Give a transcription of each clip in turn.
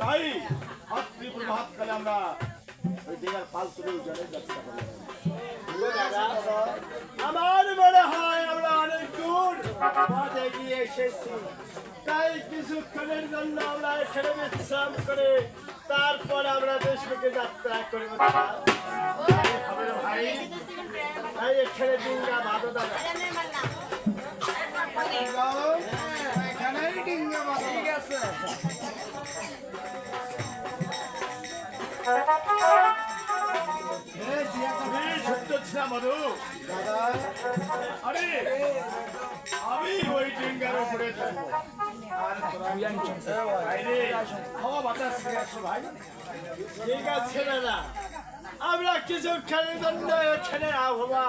তাই মাতৃপ্রভাতকালে আমরা ওই দিঘার পাল তুলে যাত্রা করি। আমার মনে হয় আমরা অনেক দূর পথ এগিয়ে এসেছি, তাই কিছুক্ষণের জন্য আমরা এখানে বিশ্রাম করে তারপর আমরা দেশমুখে যাত্রা করব। ভাই ভাই এখানে ডিঙ্গা বাঁধো দাদা, এখানেই ডিঙ্গা বাঁধো। ঠিক আছে আরে আমি ওই ডিঙ্গার উপরে থাকবো। হাওয়া বাতাস ভাই ঠিক আছে দাদা, আমরা কিছুক্ষণের জন্য এখানে আবহাওয়া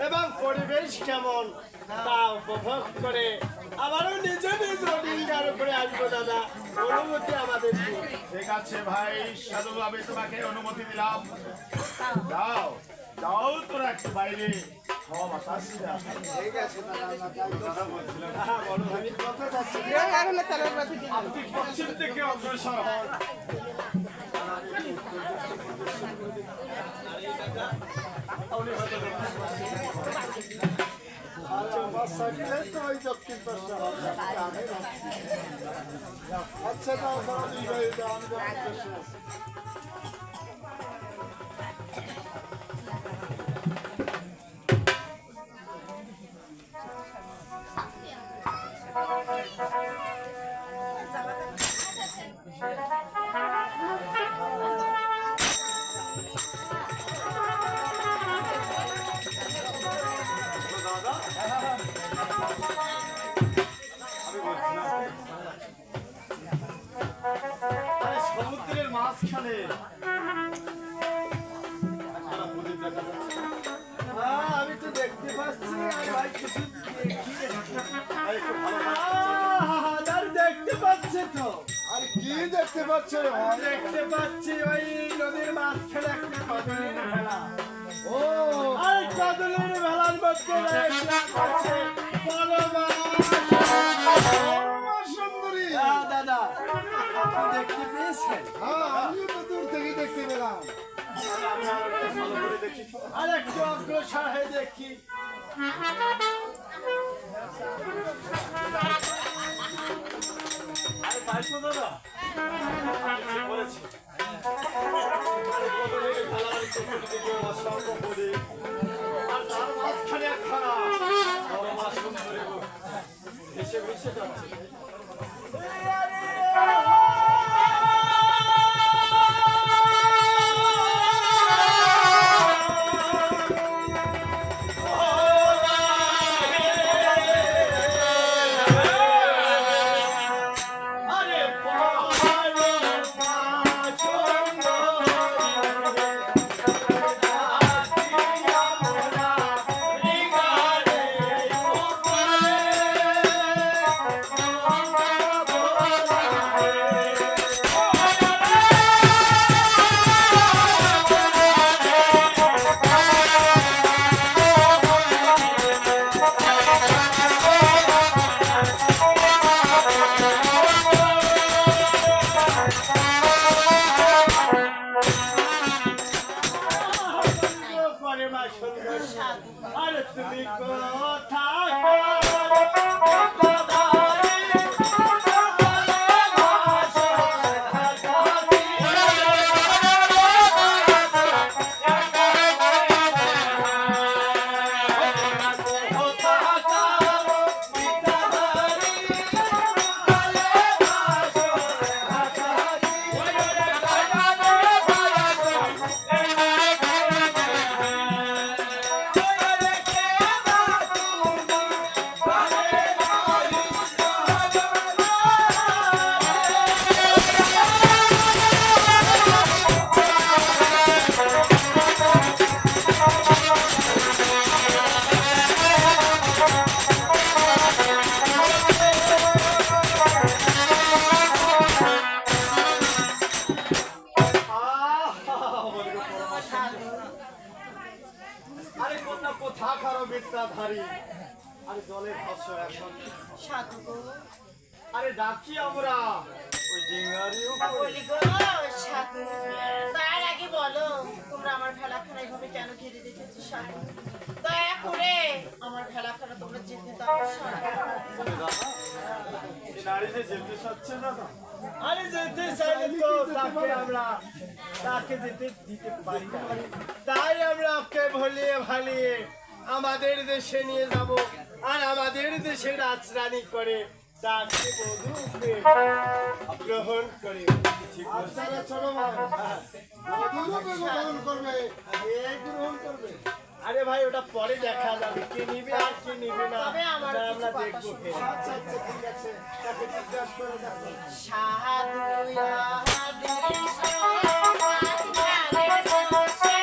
এবং পরিবেশ কেমন তা উপভোগ করে আবারও নিজে নিজ ডিঙ্গার উপরে আসবো দাদা। অনুমতি আমাদের ঠিক আছে ভাই, সাধু আমি তোমাকে অনুমতি দিলাম। যাও যাও তোরা একটু বাইরে হাওয়া বাতাস। ঠিক আছে আপনি পশ্চিম থেকে অগ্রসর হন। আচ্ছা সমুদ্রের মাঝখানে আমি তো দেখতে পাচ্ছি দেখতে পাচ্ছে তো। আর কি দেখতে পাচ্ছে? দেখতে পাচ্ছি ওই নদীর মাঝখানে একটা কদলের ভেলা। ও আর কদলের ভেলার মধ্যে সুন্দরী দাদা আপনি দেখতে পেয়েছেন? আমিও তো দূর থেকে দেখতে পেলাম। আর একটু অগ্রসর হয়ে দেখি। দাদা বলেছি আর তার মাঝখানে একখানা সুন্দরী এসে মিশে যাচ্ছে। বলে ভাষ্য এখন সাধু গো আরে ডাকি আমরা ওই জিঙ্গারিও বলি গো সাধু তার আগে বলো তোমরা আমার ভেলাখানা এইভাবে কেন ঘিরে রেখেছো সাধু দয়া করে আমার ভেলাখানা তোমরা যেতে দাও সাধু নারী যে যেতে চাচ্ছে না আরে যেতে চাইলে তো তাকে আমরা তাকে যেতে দিতে পারি না তাই আমরা ওকে ভুলিয়ে ভালিয়ে আমাদের দেশে নিয়ে যাব আর আমাদের দেশে রাজরানী করে তাকে বধূকে গ্রহণ করে আপনারা চলো বধূরূপে গ্রহণ করবে গ্রহণ করবে আরে ভাই ওটা পরে দেখা যাবে কি নিবে আর কি নিবে না তবে আমার আমরা কিছু দেখবো কথা আচ্ছা আচ্ছা ঠিক আছে তাকে জিজ্ঞাসা করে দেখো সাধু আদেশ মাঝখানে বসে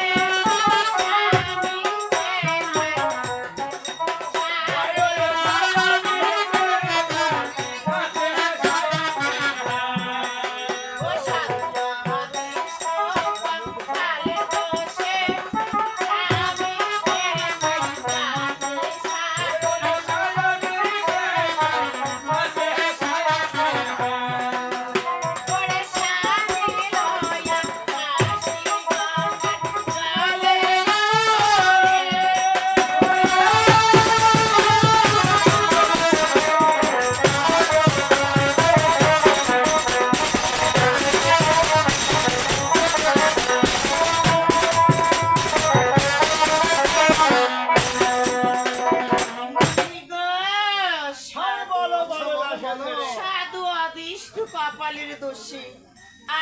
সাধু অদিষ্ট কপালের দোষী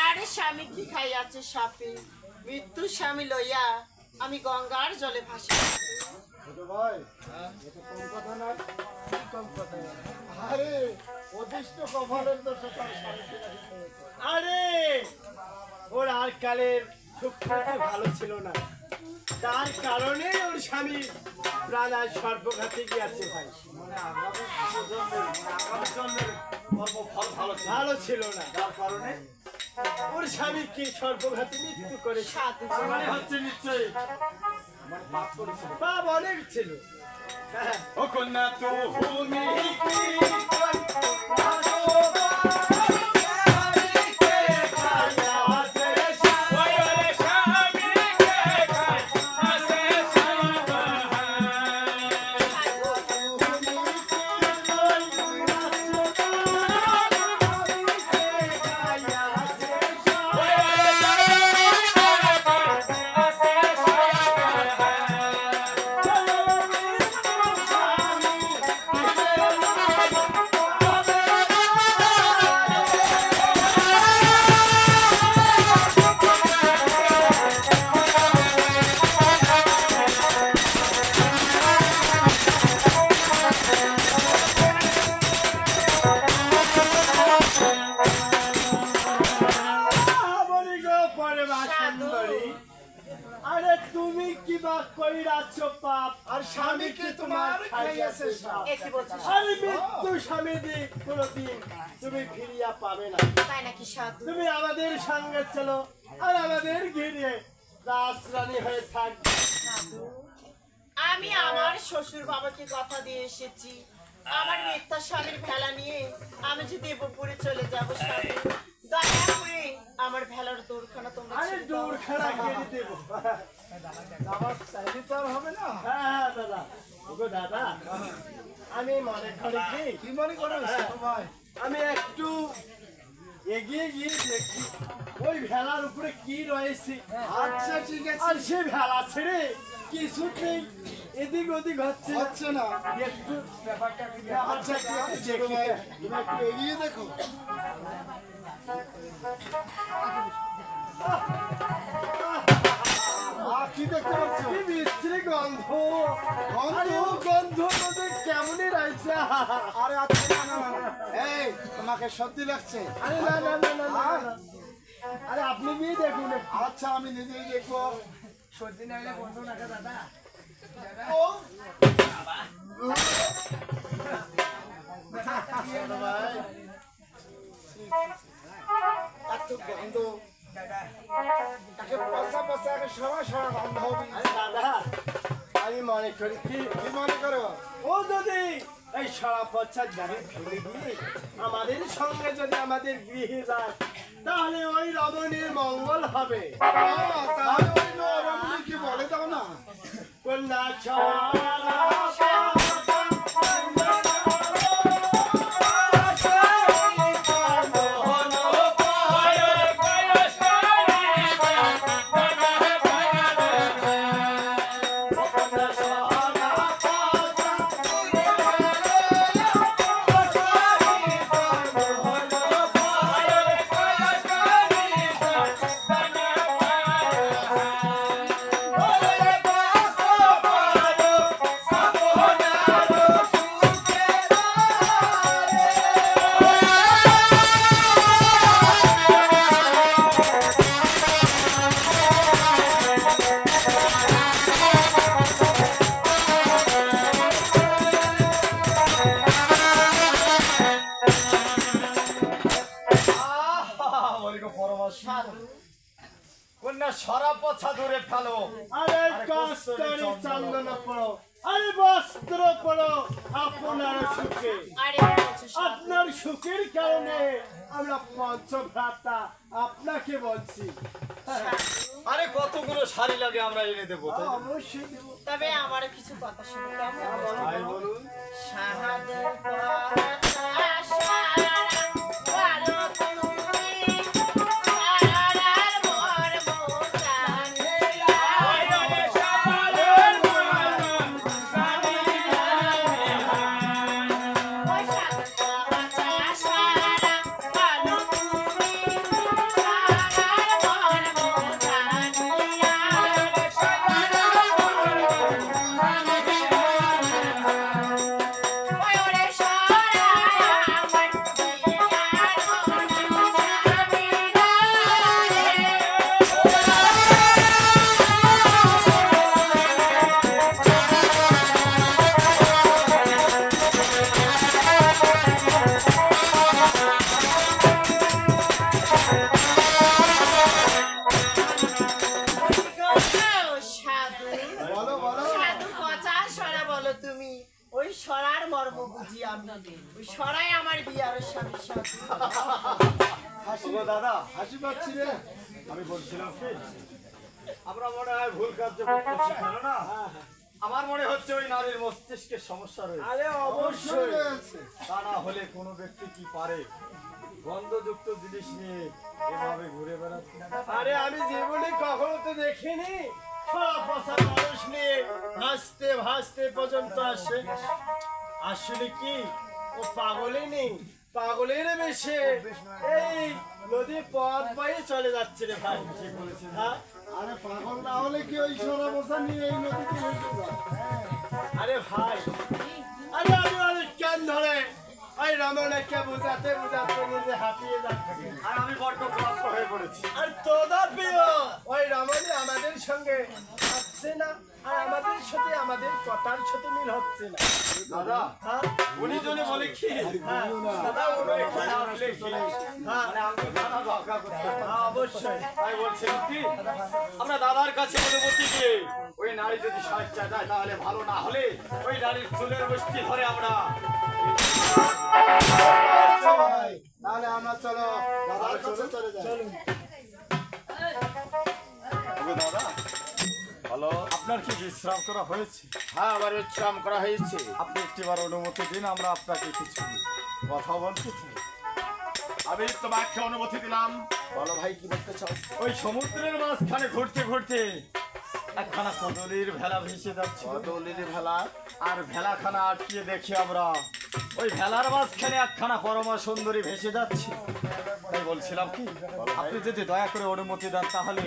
আর স্বামী কি খাইয়াছে সাপে মৃত্যু স্বামী লইয়া আমি গঙ্গার জলে ভাসি ছোট ভাই এটা কোন কথা না কি কম কথা আরে অদিষ্ট কপালের দোষ তার স্বামীকে নাকি খেয়েছে। আরে ওর আর কালের সুখটা ভালো ছিল না তার কারণে ওর স্বামী প্রাণ আজ সর্বঘাতে গিয়েছে ভাই ভালো ছিল না তার কারণে ওর স্বামী কি সর্বঘাতে মৃত্যু করে সাধু মানে হচ্ছে নিশ্চয়ই পাপ অনেক ছিল ও কন্যা তুমি আরে তুমি কি বা কইরাছ পাপ আর স্বামীকে তোমার খাইয়াছে সাপ একে বলছিস আরে মৃত্যু স্বামী দিক কোনদিন তুমি ফিরিয়া পাবে না তাই নাকি সাধু তুমি আমাদের সঙ্গে চলো আর আমাদের ঘিরে রাজরানী হয়ে থাকবে আমি আমার শ্বশুর বাবাকে কথা দিয়ে এসেছি আমার মিথ্যা স্বামীর ভেলা নিয়ে আমি যে দেবপুরে চলে যাব সাধু দয়া করে আমার ভেলার দৌড়খানা তোমরা আরে ছেড়ে দাও। দূর খেলা কেড়ে দেবো আমার চাইলে তো আর হবে না হ্যাঁ দাদা ওগো দাদা আমি মনে করি কি মনে করো ভাই আমি একটু এগিয়ে গিয়ে দেখি ওই ভেলার উপরে কি রয়েছে আচ্ছা ঠিক আছে আর সে ভেলা ছেড়ে কিছুতেই এদিক ওদিক হচ্ছে না একটু ব্যাপারটা আচ্ছা ঠিক আছে দেখি তুমি একটু এগিয়ে দেখো কি দেখতে পাচ্ছ কি মিষ্টি গন্ধ গন্ধ মধ্যে কেমনই রয়েছে আরে আচ্ছা এই তোমাকে সত্যি লাগছে আরে না না না না না আরে আপনি গিয়ে দেখুন আচ্ছা আমি নিজেই দেখবো সত্যি না হলে বন্ধু না দাদা ও ভাই এত গন্ধ তাকে পচা পচা সরা সরা গন্ধ হবে দাদা আমি মনে করি কি মনে করো ও যদি এই সারা পশ্চাৎ গাড়ি ফেলে দিয়ে আমাদের সঙ্গে যদি আমাদের গৃহে যায় তাহলে ওই রমণীর মঙ্গল হবে। তাহলে ওই রমণী কি বলে দাও না? কন্যা ছড়া কন্যা সরা পছা দূরে ফেলো। আরে কষ্টরে চন্দন পড়ো, আরে বস্ত্র পড়ো আপনার সুখে। আরে বলছে সাধু। আপনার সুখের কারণে আমরা পঞ্চভ্রাতা আপনাকে বলছি। আরে কতগুলো শাড়ি লাগে আমরা এনে দেবো। অবশ্যই দেবো। তবে আমার কিছু কথা শুনে কেমন? ভাই বলুন। সাহায্যের কথা সারা বলো তুমি, সারার মর্ম জানি না। ওই সাহায্যের কথা সারা বলো তুমি, সারার মর্ম জানি না। ওরে সারা আমার সাধু বলো বলো। সাধু পচা সরা বলো তুমি। ওই সরার মর্ম বুঝি আমি। ওই সরাই আমার বিয়ার স্বামী সাধু। ও দাদা, হাসি পাচ্ছি রে। আমি বলছিলাম কি আমরা মনে হয় ভুল কার্য করছি কেন না? আমার মনে হচ্ছে ওই নারীর মস্তিষ্কের সমস্যা রয়েছে। আরে অবশ্যই অবশ্যই। রয়েছে। তা না হলে কোনো ব্যক্তি কি পারে গন্ধযুক্ত জিনিস নিয়ে এভাবে ঘুরে বেড়াচ্ছে? আরে আমি জীবনে কখনো তো দেখিনি সব বছর মানুষ নিয়ে ভাসতে ভাসতে পর্যন্ত আসে। আসলে কি ও পাগলই নেই, পাগলের বেশে এই নদী পথ পায়ে চলে যাচ্ছে রে ভাই। হ্যাঁ? আরে পাগল না হলে কি ওই সোনা বসা নিয়ে এই নদীতে হেঁটে যায়? আরে ভাই, আরে আমি অনেক কেন ধরে ওই রমণকে বুঝাতে বুঝাতে নিজে হাঁপিয়ে যাচ্ছে। আর আমি বড্ড ক্লান্ত হয়ে পড়েছি। আর তদাপিও ওই রমণী আমাদের সঙ্গে আসছে না, আর আমাদের সাথে আমাদের কথার সাথে মিল হচ্ছে না। দাদা, হ্যাঁ? উনি জনে বলে কি হ্যাঁ, দাদা ওরা এখানে আসলে কি? হ্যাঁ, মানে আমি খানা দরকার করতে হবে। হ্যাঁ, অবশ্যই। তাই বলছিলাম কি আমরা দাদার কাছে অনুমতি দিয়ে ওই নারী যদি সাহায্য যায় তাহলে ভালো, না হলে ওই নারীর চুলের গোষ্ঠী ধরে আমরা আচ্ছা ভাই, তাহলে আমরা চলো দাদার কাছে চলে যাই। চলুন। দাদা হ্যালো, আপনার কি বিশ্রাম করা হয়েছে? হ্যাঁ, আবার বিশ্রাম করা হয়েছে। আপনি একটিবার অনুমতি দিন, আমরা আপনাকে কিছু কথা বলতে চাই। আমি তোমাকে অনুমতি দিলাম। বলো ভাই কি বলতে চাও? ওই সমুদ্রের মাঝখানে ঘুরতে ঘুরতে একখানা কদলির ভেলা ভেসে যাচ্ছে, কদলির ভেলা। আর ভেলাখানা আটকিয়ে দেখি আমরা ওই ভেলার মাঝখানে একখানা পরমা সুন্দরী ভেসে যাচ্ছে। তাই বলছিলাম কি আপনি যদি দয়া করে অনুমতি দেন তাহলে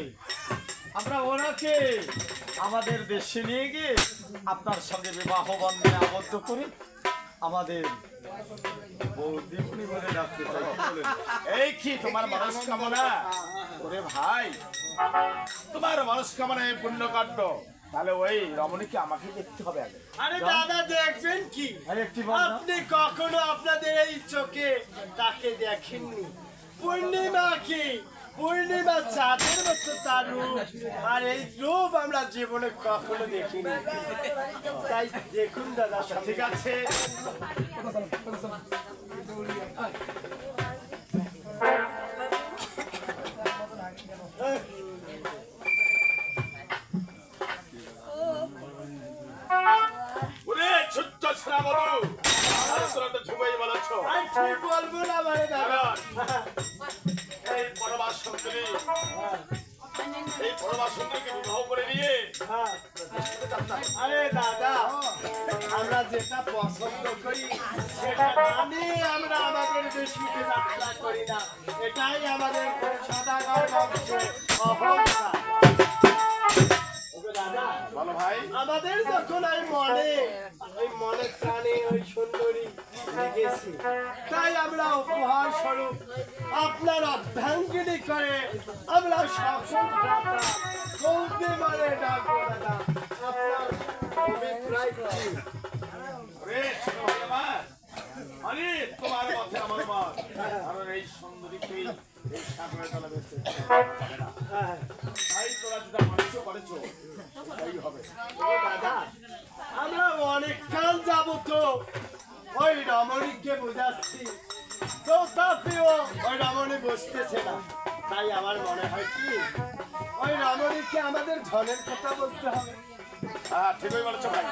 আমরা ওনাকে আমাদের দেশে নিয়ে গিয়ে আপনার সঙ্গে বিবাহ বন্ধনে আবদ্ধ করে আমাদের বউ দীপনি বলে ডাকতে চাই। কি বলেন? এই কি তোমার মনস্কামনা? ওরে ভাই, তোমার মনস্কামনা এই পুণ্যকাণ্ড, তাহলে ওই রমণীকে আমাকে দেখতে হবে আগে। আরে দাদা, দেখবেন কি? আর একটি বার দাও। আপনি কখনো আপনাদের এই চোখে তাকে দেখেননি। পূর্ণিমা কি পূর্ণিমা চাঁদের মতো তার রূপ, আর এই রূপ আমরা জীবনে কখনো দেখিনি। তাই দেখুন দাদা, ঠিক আছে, ওরে ছোট্ট শ্রাবণু, আরে তোরা তো ঢুকেই বলেছ। আর ঠিক বলবো না মানে দাদা। এই পরমা সুন্দরী, এই পরমা সুন্দরীকে বিবাহ করে নিয়ে হ্যাঁ। আরে দাদা, আমরা যেটা পছন্দ করি সেটা মানে আমরা আমাদের দেশকে যাত্রা করি না, এটাই আমাদের সদাগর বংশের অহংকার। ওগো দাদা, বলো ভাই। আমাদের যখন ওই মনে প্রাণে ওই সুন্দরী লেগেছে, তাই আমরা উপহার স্বরূপ আপনার অর্ধাঙ্গিনী করে আমরা শাসন বলতে পারে ডাকবো দাদা। আপনার অভিপ্রায় কি? ওরে ছোট ভাই আমার, আরে তোমার মতে আমার মত, কারণ এই সুন্দরীকেই এই সাগরে তলা বেঁচে হ্যাঁ, তাই তোরা যেটা করেছো সেটাই হবে। ও দাদা, আমরা অনেক কাল যাবো তো ওই রমণীকে বোঝাচ্ছি, তো তাতেও ওই রমণী বসতেছে না। তাই আমার মনে হয় কি ওই রমণীকে আমাদের ধনের কথা বলতে হবে। হ্যাঁ ঠিকই বলেছো ভাই,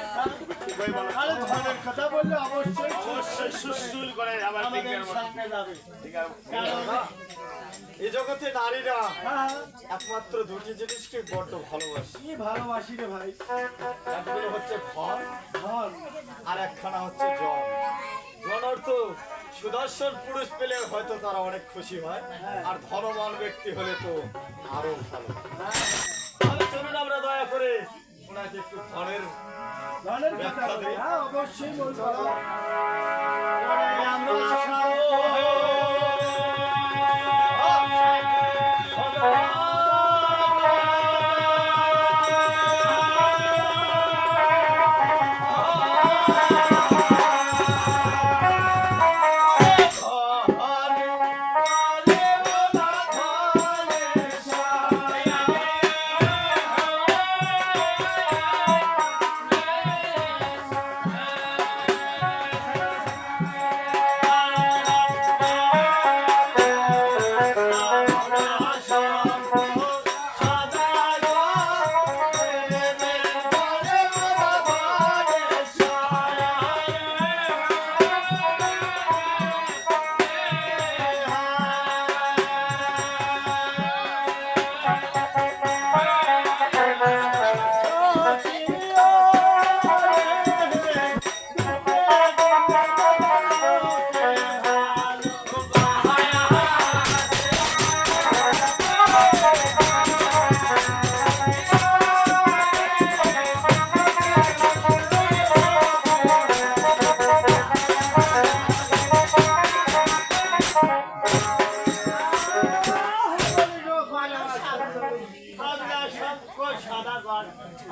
ঠিকই বলেছো। আরে ধনের কথা বললে অবশ্যই অবশ্যই সুসুল করে আমার আমাদের দিকের মতো। সামনে যাবে। ঠিক আছে। কারণ এই জগতে নারীরা হ্যাঁ, একমাত্র দুটি জিনিসকে বড্ড ভালোবাসে। কি ভালোবাসি রে ভাই। একগুলো হচ্ছে ধন, ধন, আর একখানা হচ্ছে জন। জন অর্থ সুদর্শন পুরুষ পেলে হয়তো তারা অনেক খুশি হয়, আর ধনবান ব্যক্তি হলে তো আরো ভালো। তাহলে চলুন আমরা দয়া করে ওনাকে একটু ধনের ধনের কথা ব্যাখ্যা বলি। দিই। হ্যাঁ, অবশ্যই বলবো। ওরে আমরা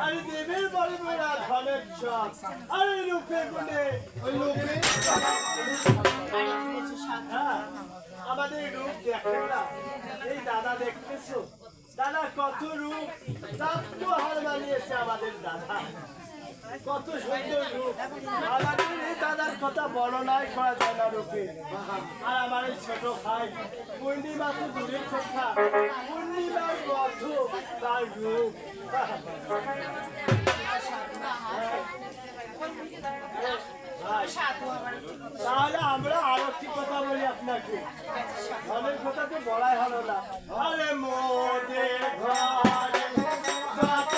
আরে দেবের বলে মেয়েরা ধনের চক, আরে রূপে গুণে ওই লোকে হ্যাঁ, আমাদের রূপ দেখেন না। এই দাদা দেখতেছো, দাদা কত রূপ, চাপ্পু হার মানিয়েছে আমাদের দাদা, কত সুন্দর রূপ। আমাদের এই দাদার কথা বর্ণনাই করা যায় না রূপে। আর আমার এই ছোট ভাই পূর্ণিমা তো দূরের কথা, পূর্ণিমার মধ্য তার রূপ। তাহলে আমরা আরো কি কথা বলি আপনাকে, ধনের কথা তো বলাই হলো না। আরে মোদের ঘরে যত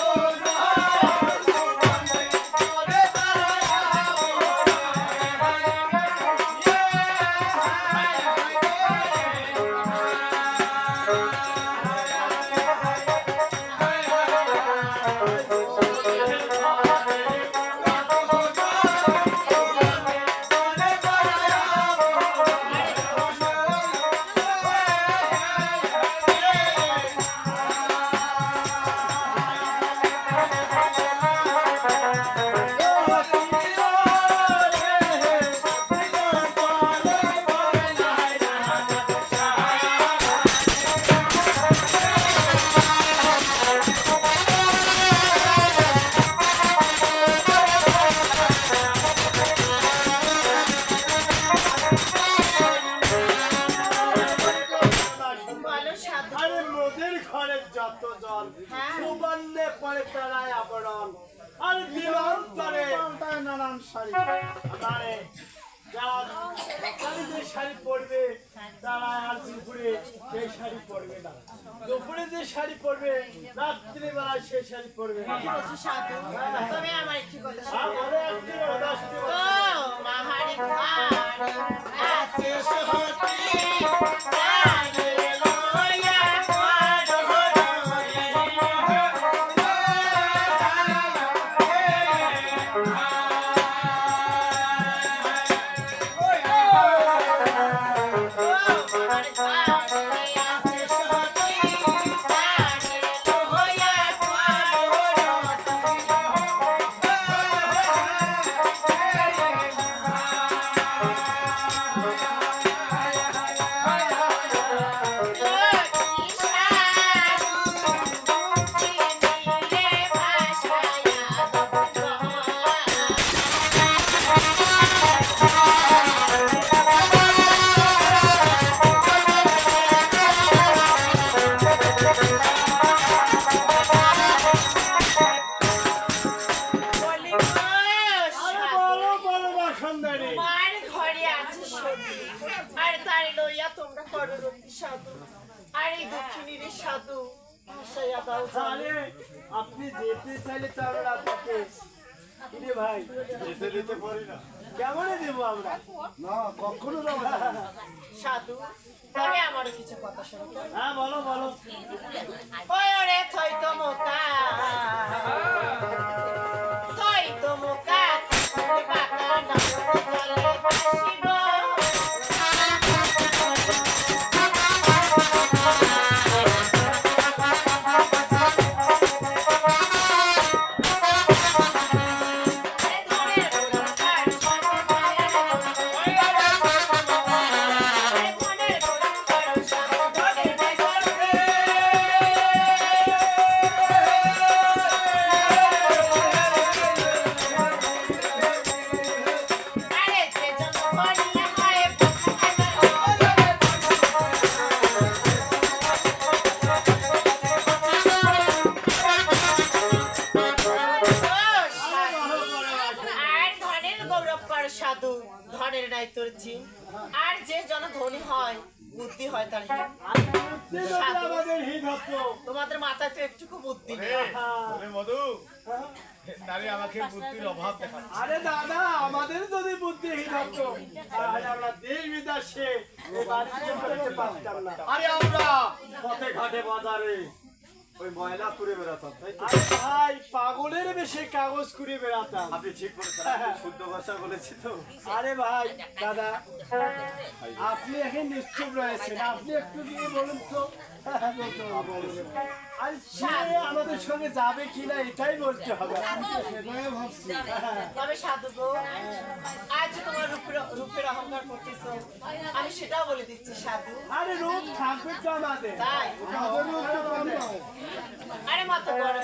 যারা সকালে যে শাড়ি পরবে তারা আর দুপুরে সেই শাড়ি পরবে না, দুপুরে যে শাড়ি পরবে রাত্রিবেলায় সেই শাড়ি পরবে না। কি বলছো সাধু? তবে আমার একটি কথা আর শোনো। বলে একটি উদাসী ও মাহারি ঘাড়ি আছে সতী, প্রাণে লইয়া ঘর হইয়া। বলো বলো মা সুন্দরী। মার ঘরে আছে সতী, আর তার লইয়া তোমরা কররতি সাধু, আর এই দক্ষিণীর সাধু ভাসাইয়া দাও জানে। তাহলে আপনি যেতে চাইলে তো আমরা আপনাকে কিরে ভাই যেতে দিতে পারি না। কেমনে দেবো আমরা? না কখনো যাবো না। সাধু, তবে আমারও কিছু কথা শোনো। হ্যাঁ বলো বলো। ওই ওরে থই তো মোকা, থই তো মোকা, বাঁকা নাম জলে ভাসিব। সাধু ধনের নাই তোর চিন, আর যে জন ধনী হয় বুদ্ধি হয় তার হীন। যে যদি আমাদের হিত হতো। তোমাদের মাথায় তো একটুকু বুদ্ধি নেই। ওরে মধু, নারী আমাকে বুদ্ধির অভাব দেখাচ্ছে। আরে দাদা আমাদের যদি বুদ্ধিহীন হতো তাহলে আমরা দেশ বিদেশে এই বাণিজ্য করতে পারতাম না। আরে আমরা পথে ঘাটে বাজারে ওই ময়লা করে বেড়াতাম, তাই তো? আরে ভাই পাগলের বেশি কাগজ কুড়িয়ে বেড়াতাম। আপনি ঠিক বলেছেন, আপনি শুদ্ধ ভাষা বলেছি তো। আরে ভাই দাদা আপনি এখন নিশ্চুপ রয়েছেন, আপনি একটু দিয়ে বলুন তো। আর সে আমাদের সঙ্গে যাবে কিনা এটাই বলতে হবে। সেটাই ভাবছি। তবে সাধু গো, আজ তোমার রূপের অহংকার করতেছো, আমি সেটাও বলে দিচ্ছি সাধু। আরে রূপ থাকবে তো আমাদের। তাই আমাদেরও একটু কম নয়। আরে মাথা বড়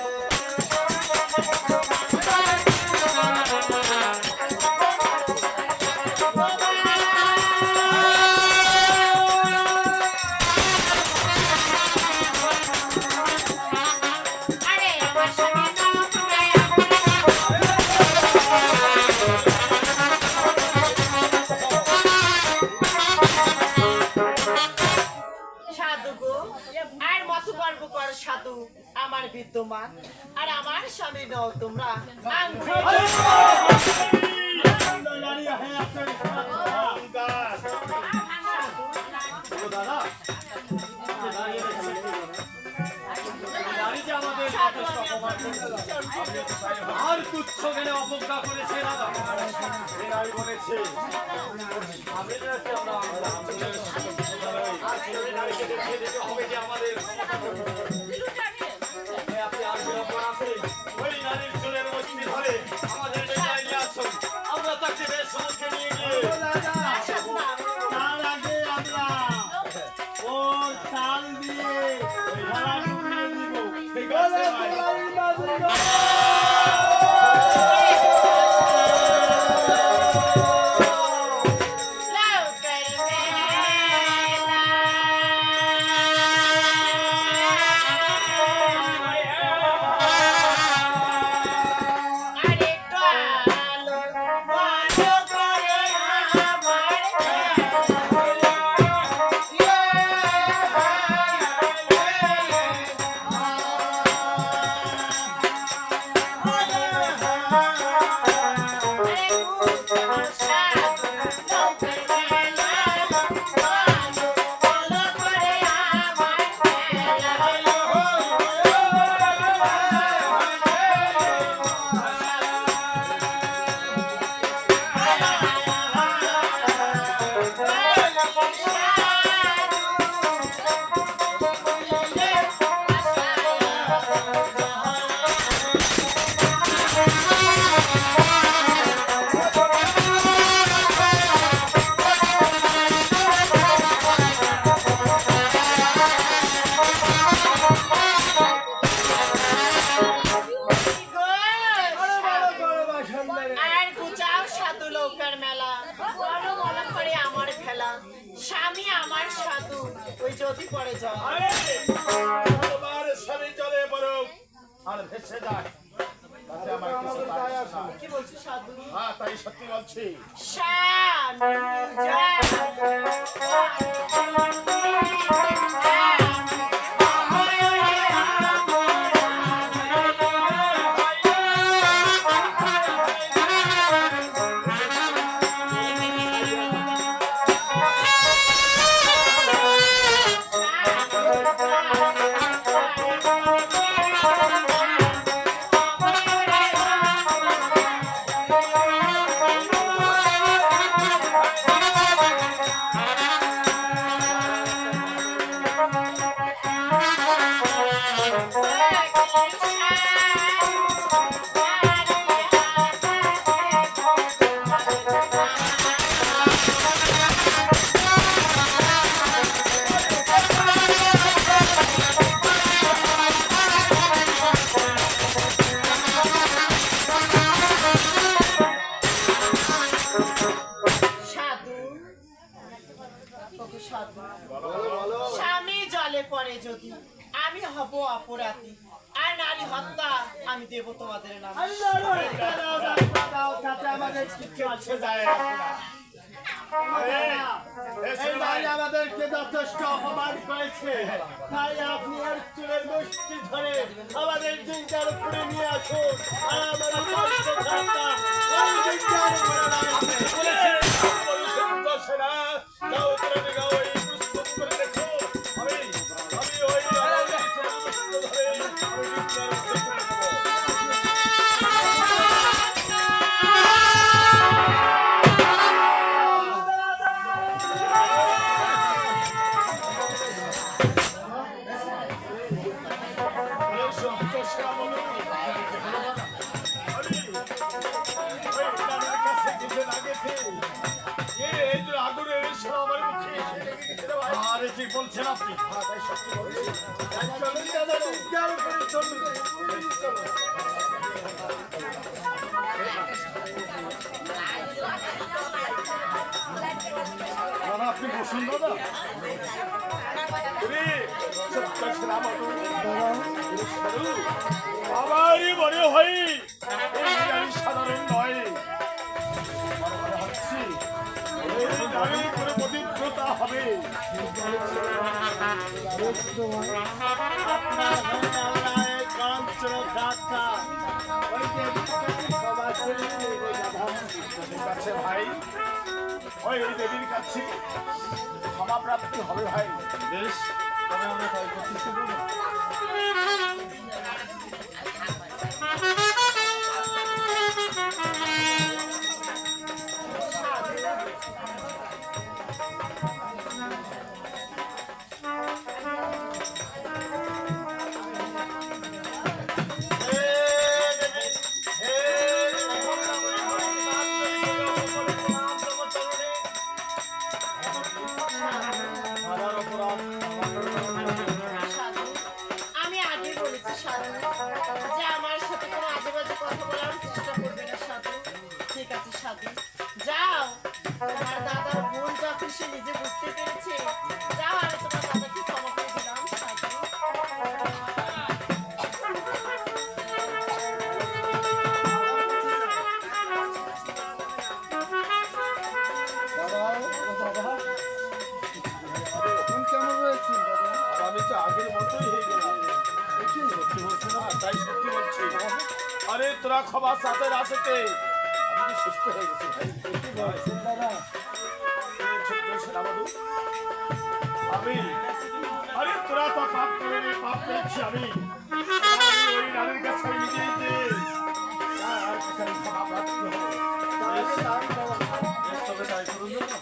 আরে আমার সঙ্গে নাও তোমরা সাধু গো, আর মত গর্ব কর সাধু আমার বিদ্যমান, আর আমার স্বামী নও তোমরা আঙ্গুল। ও দাদা, আপনি দাঁড়িয়ে রয়েছেন কি করে? নারী যে আমাদের সাধু যথেষ্ট আমি অপমান করেছে, আর তুচ্ছ জ্ঞানে অবজ্ঞা করেছে দাদা। এই নারী বলেছে আমি যাতে আমরা আমাদের এই নারীকে দেখিয়ে দিতে হবে যে আমাদের আপনি আর বিড়ম্বন আছে ওই নারীর চুলের মধ্যে ধরে আমাদের ডেকে নিয়ে আসুন, আমরা তাকে বেশ সমুখে নিয়ে গিয়ে তার আগে আমরা ওর তাল দিয়ে খেলা ডুবিয়ে দিব। ঠিক আছে ভাই। লাউ কর মেলা আর গুচাও সাধু লৌকার মেলা বড় মনে করে আমার খেলা স্বামী আমার সাধু ওই যদি পড়ে যায় আরে তোমার স্বামী জলে বরফ আর ভেসে যায় তাতে আমার কিছু যায় আসে না। কি বলছিস সাধু হ্যাঁ তাই সত্যি বলছি শান সাধু ওগো সাধু স্বামী জলে পড়ে যদি আমি হব অপরাধী আর নারী হত্যা আমি দেব তোমাদের নাম তাতে আমাদের কিচ্ছু কিচ্ছু যায় আসে না। আরে, এ এই ছেলে ভাই ভাই, আমাদেরকে যথেষ্ট অপমান করেছে তাই আপনি আর চুলের মুষ্টি ধরে আমাদের জিনটার উপরে নিয়ে আসুন আর আমাদের কষ্ট ঠান্ডা ওই জিনটার উপরে লাগাতে। বলছেন তো সেনা, যাও তোরা গাও এই প্রস্তুত করে দেখো। আমি ওই আমাদের ছেলে মুষ্টি ধরে আমি জিজ্ঞাসা করে দেবো। এই সন্তোষরা বলো। ওই রানীর কাছে কিছু লাগেছে। এই যে আগুনের এসে আমার মুখে এসে লেগে গেছে রে ভাই। আরে কি বলছেন আপনি? তাই সত্যি বলছি। চলুন দাদা জিনটার উপরে চলুন চলো। দাদা আপনি বসুন দাদা। রে, সন্তোষরা বলো। সাধু, আমারই মনে হয় এই নারী সাধারণ নয়। মনে মনে ভাবছি, এই নারীর করে পবিত্রতা হবে। আপনার ঘরে আমরা এই কাঞ্চন ঢাকা ওই দেবীর কাছে ক্ষমা করে নেব দাদা। ঠিক আছে ভাই, ওই দেবীর কাছে ক্ষমা প্রাপ্তি হবে ভাই। বেশ, তবে আমরা তাই করতেছি বলুন। সাধু আমি আগে বলেছি সাধু যে আমার সাথে কোনো আজে বাজে কথা বলার চেষ্টা করবে না সাধু ঠিক আছে সাধু যাও তোমার দাদার ভুল যখন সে নিজে বুঝতে পেরেছে যাও আমি তোমার দাদাকে ক্ষমা করে দিলাম সাধু এখন কেমন রয়েছেন দাদা? আর আমি তো আগের মতোই হয়ে গেলাম। সত্যি বলছি না, তাই সত্যি বলছি। আরে তোরা ক্ষমা সাথে রাখতে আমি কি সুস্থ হয়ে গেছি ভাই। দাদা এই ছোট্ট সেনাবাবু, আমি আরে তোরা তো পাপ করে রে, পাপ করেছি আমি ওই নারীর কাছে আমি নিজেই যে আর কোথায় ক্ষমা প্রাপ্তি হবে। বেশ, তবে তাই করুন দাদা।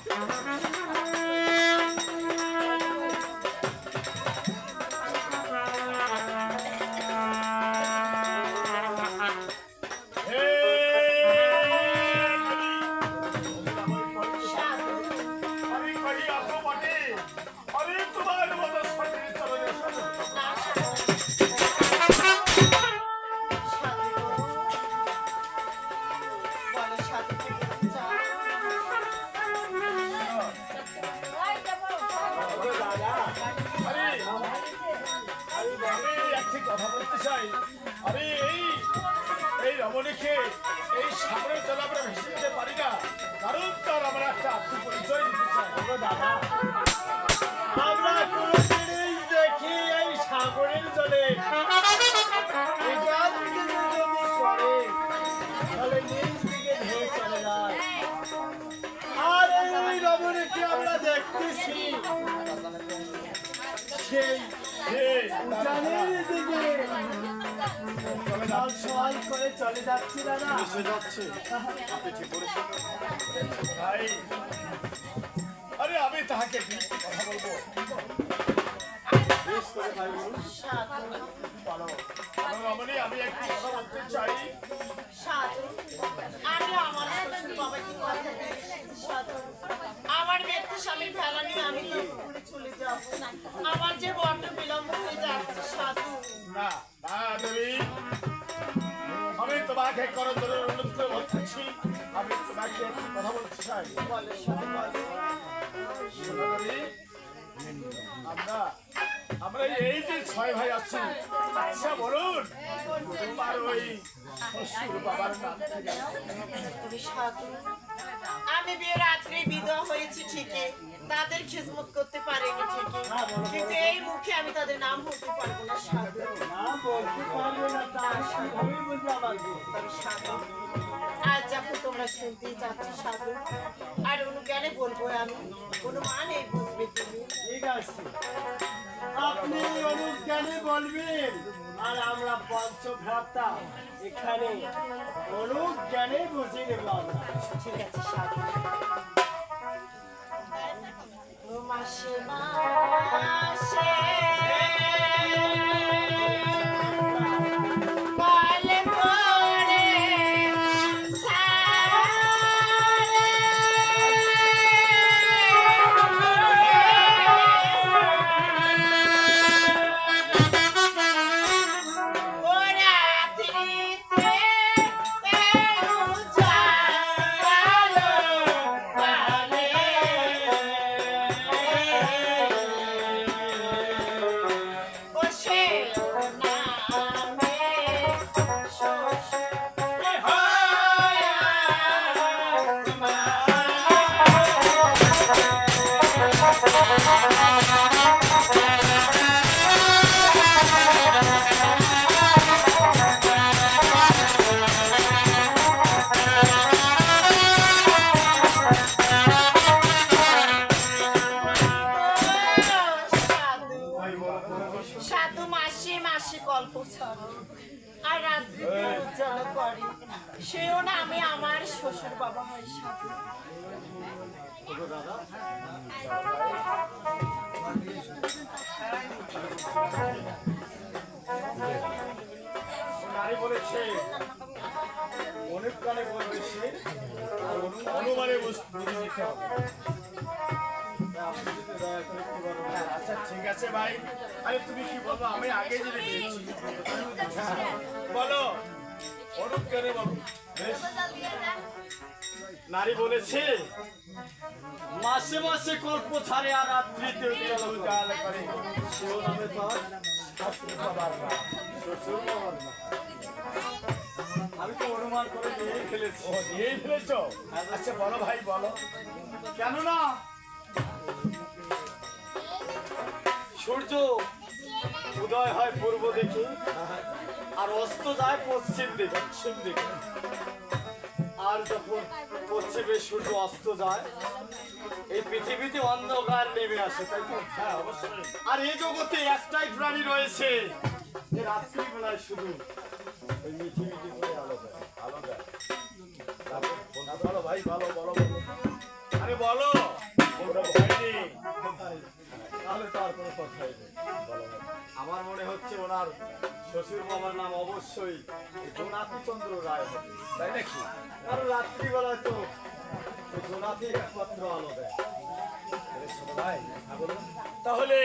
একটি কথা বলতে চাই। আমি এই রমণীকে এই সাগরের জলে আমরা ভেসে যেতে পারি না, কারণ তার আমরা একটা আত্মপরিচয় দিতে চাই। দাদা আমরা কোনো জিনিস দেখি এই সাগরের জলে এখান থেকে যদি পড়ে তাহলে নিজ দিকে ধেয়ে চলে যায়। আর এই রমণীকে আমরা দেখতেছি সেই উজানের দিকে লাল সওয়াল করে চলে যাচ্ছি দাদা। এসে যাচ্ছে, আপনি ঠিক বলেছেন। ভাই, আরে আমি তাহাকে কি কথা বলবো? বেশ করে ভাই বলুন। বলো রমণী, আমি একটি কথা বলতে চাই। সাধু, আমি আমার শ্বশুর বাবাকে কথা দিয়েছি সাধু। আমার ব্যক্তি স্বামীর ভেলা নিয়ে আমি পুরে চলে যাব। আমার যে বড্ড বিলম্ব হয়ে যাচ্ছে সাধু। না না দেবী, আমি তোমাকে করজোড়ে অনুরোধ করে বলতেছি, আমি তোমাকে একটি কথা বলতে চাই। বলো সাধু, বলো। শোনো দেবী, আমরা এই যে ছয় ভাই আছি, আচ্ছা বলুন তোমার ওই শ্বশুর বাবার নাম কি? সাধু, আমি বিয়ে রাত্রে বিধবা হয়েছি ঠিকই, তাদের খিদমত করতে পারিনি ঠিকই, কিন্তু এই মুখে আমি তাদের নাম বলতে পারবো না সাধু। না বলতে পারবে না তা আমি বুঝতে পারবো। তবে সাধু, আজ যখন তোমরা শুনতেই চাচ্ছ সাধু, আর অনুজ্ঞানে বলবো আমি, কোনো মানে বুঝবে তুমি। ঠিক আছে, আপনি অনুজ্ঞানে বলবেন আর আমরা পঞ্চভ্রাতা এখানে অনুজ্ঞানে বুঝিয়ে দেবো আমরা। ঠিক আছে সাধু। ও মাসে বলে পরে সাধু মাসে মাসে গল্প ছড়ে আর রাত্রি উজ্জ্বল করে, সেও না আমি আমার শ্বশুর বাবা হয় সাধু। নারী বলেছে অনেক কালে বলবে সে, আর অনুমানে বুঝে নিতে হবে। আপনি যদি দয়া করে একটু বলবেন। আচ্ছা ঠিক আছে ভাই, আরে তুমি কি বলবো, আমি আগে জেনে নিয়েছি। বলো অনুজ্ঞানে বলো। বেশ। নারী বলেছে মাসে মাসে কল্প ছাড়ে আর রাত্রিতে উজাল করে, সেও নামে তার শ্বশুর বাবার নাম। শ্বশুর বাবার নাম। আমি তো অনুমান করে নিয়েই ফেলেছি। ও নিয়েই ফেলেছো? আচ্ছা বলো ভাই বলো। কেননা সূর্য উদয় হয় পূর্ব দিকে আর অস্ত যায় পশ্চিম দিকে। আর যখন পশ্চিমে সূর্য অস্ত যায় এই পৃথিবীতে অন্ধকার নেমে আসে, তাই তো? হ্যাঁ অবশ্যই। আর এই জগতে একটাই প্রাণী রয়েছে যে রাত্রি বেলায় শুধু ওই মিঠি মিঠি করে আলো দেয়। বলো ভাই বলো বলো বলো। আরে বলো বলো ভাইনি। তাহলে তো আর কোনো কথাই নেই। আমার মনে হচ্ছে ওনার শ্বশুর বাবার নাম অবশ্যই জোনাথিচন্দ্র রায় হবে, তাই নাকি? কারণ রাত্রিবেলায় তো জোনাথি একমাত্র আলো দেয়। ভাই হ্যাঁ বলুন। তাহলে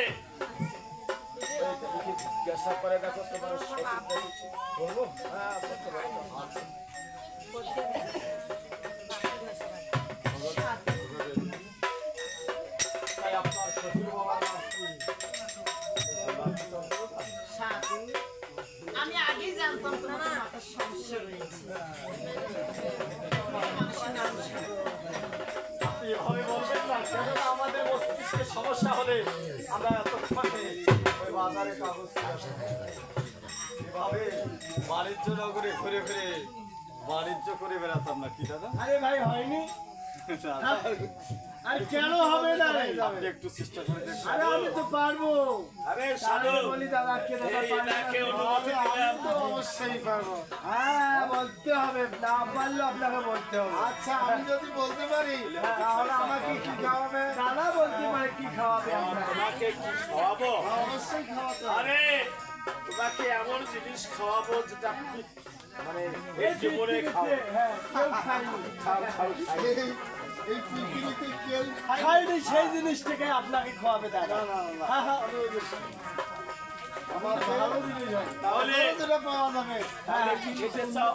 জিজ্ঞাসা করে দেখো তোমার সঠিক বলবো। হ্যাঁ বলতে পারো। আচ্ছা তাই আপনার শ্বশুর বাবার নাম কি? সাধু, জানতাম তোমার মাথার সমস্যা রয়েছে। মানুষের নাম সাধু। আপনি এভাবে বলবেন না, কেননা আমাদের মস্তিষ্কের সমস্যা হলে আমরা এতক্ষণে ওই বাজারে কাগজ এভাবে বাণিজ্য নগরে ঘুরে ঘুরে বাণিজ্য করে বেড়াতাম না কি দাদা? আরে ভাই হয়নি, দাদা, আর কেন হবে না রে? আপনি একটু চেষ্টা করে দেখুন। আরে আমি তো পারবো। আরে তাহলে সাধু বলি দাদাকে, দাদা পারবে না। এনাকে অনুমতি দিলাম। তো অবশ্যই পারবো। হ্যাঁ বলতে হবে, না পারলে আপনাকে বলতে হবে। আচ্ছা আমি যদি বলতে পারি তাহলে আমাকে কি খাওয়াবে? দাদা বলতে পারে কি খাওয়াবে আপনাকে। তোমাকে কি খাওয়াবো? অবশ্যই খাওয়াতে হবে। আরে তোমাকে এমন জিনিস খাওয়াবো যেটা আপনি মানে এই জীবনে খাও। হ্যাঁ, কেউ খায়নি। এই পৃথিবীতে কেউ খায়নি সেই জিনিসটাকে আপনাকে খাওয়াবে দাদা। হ্যাঁ, হ্যাঁ, আমার ভালো জিনিস হয়। তাহলে যেটা পাওয়া যাবে তাহলে কি খেতে চাও?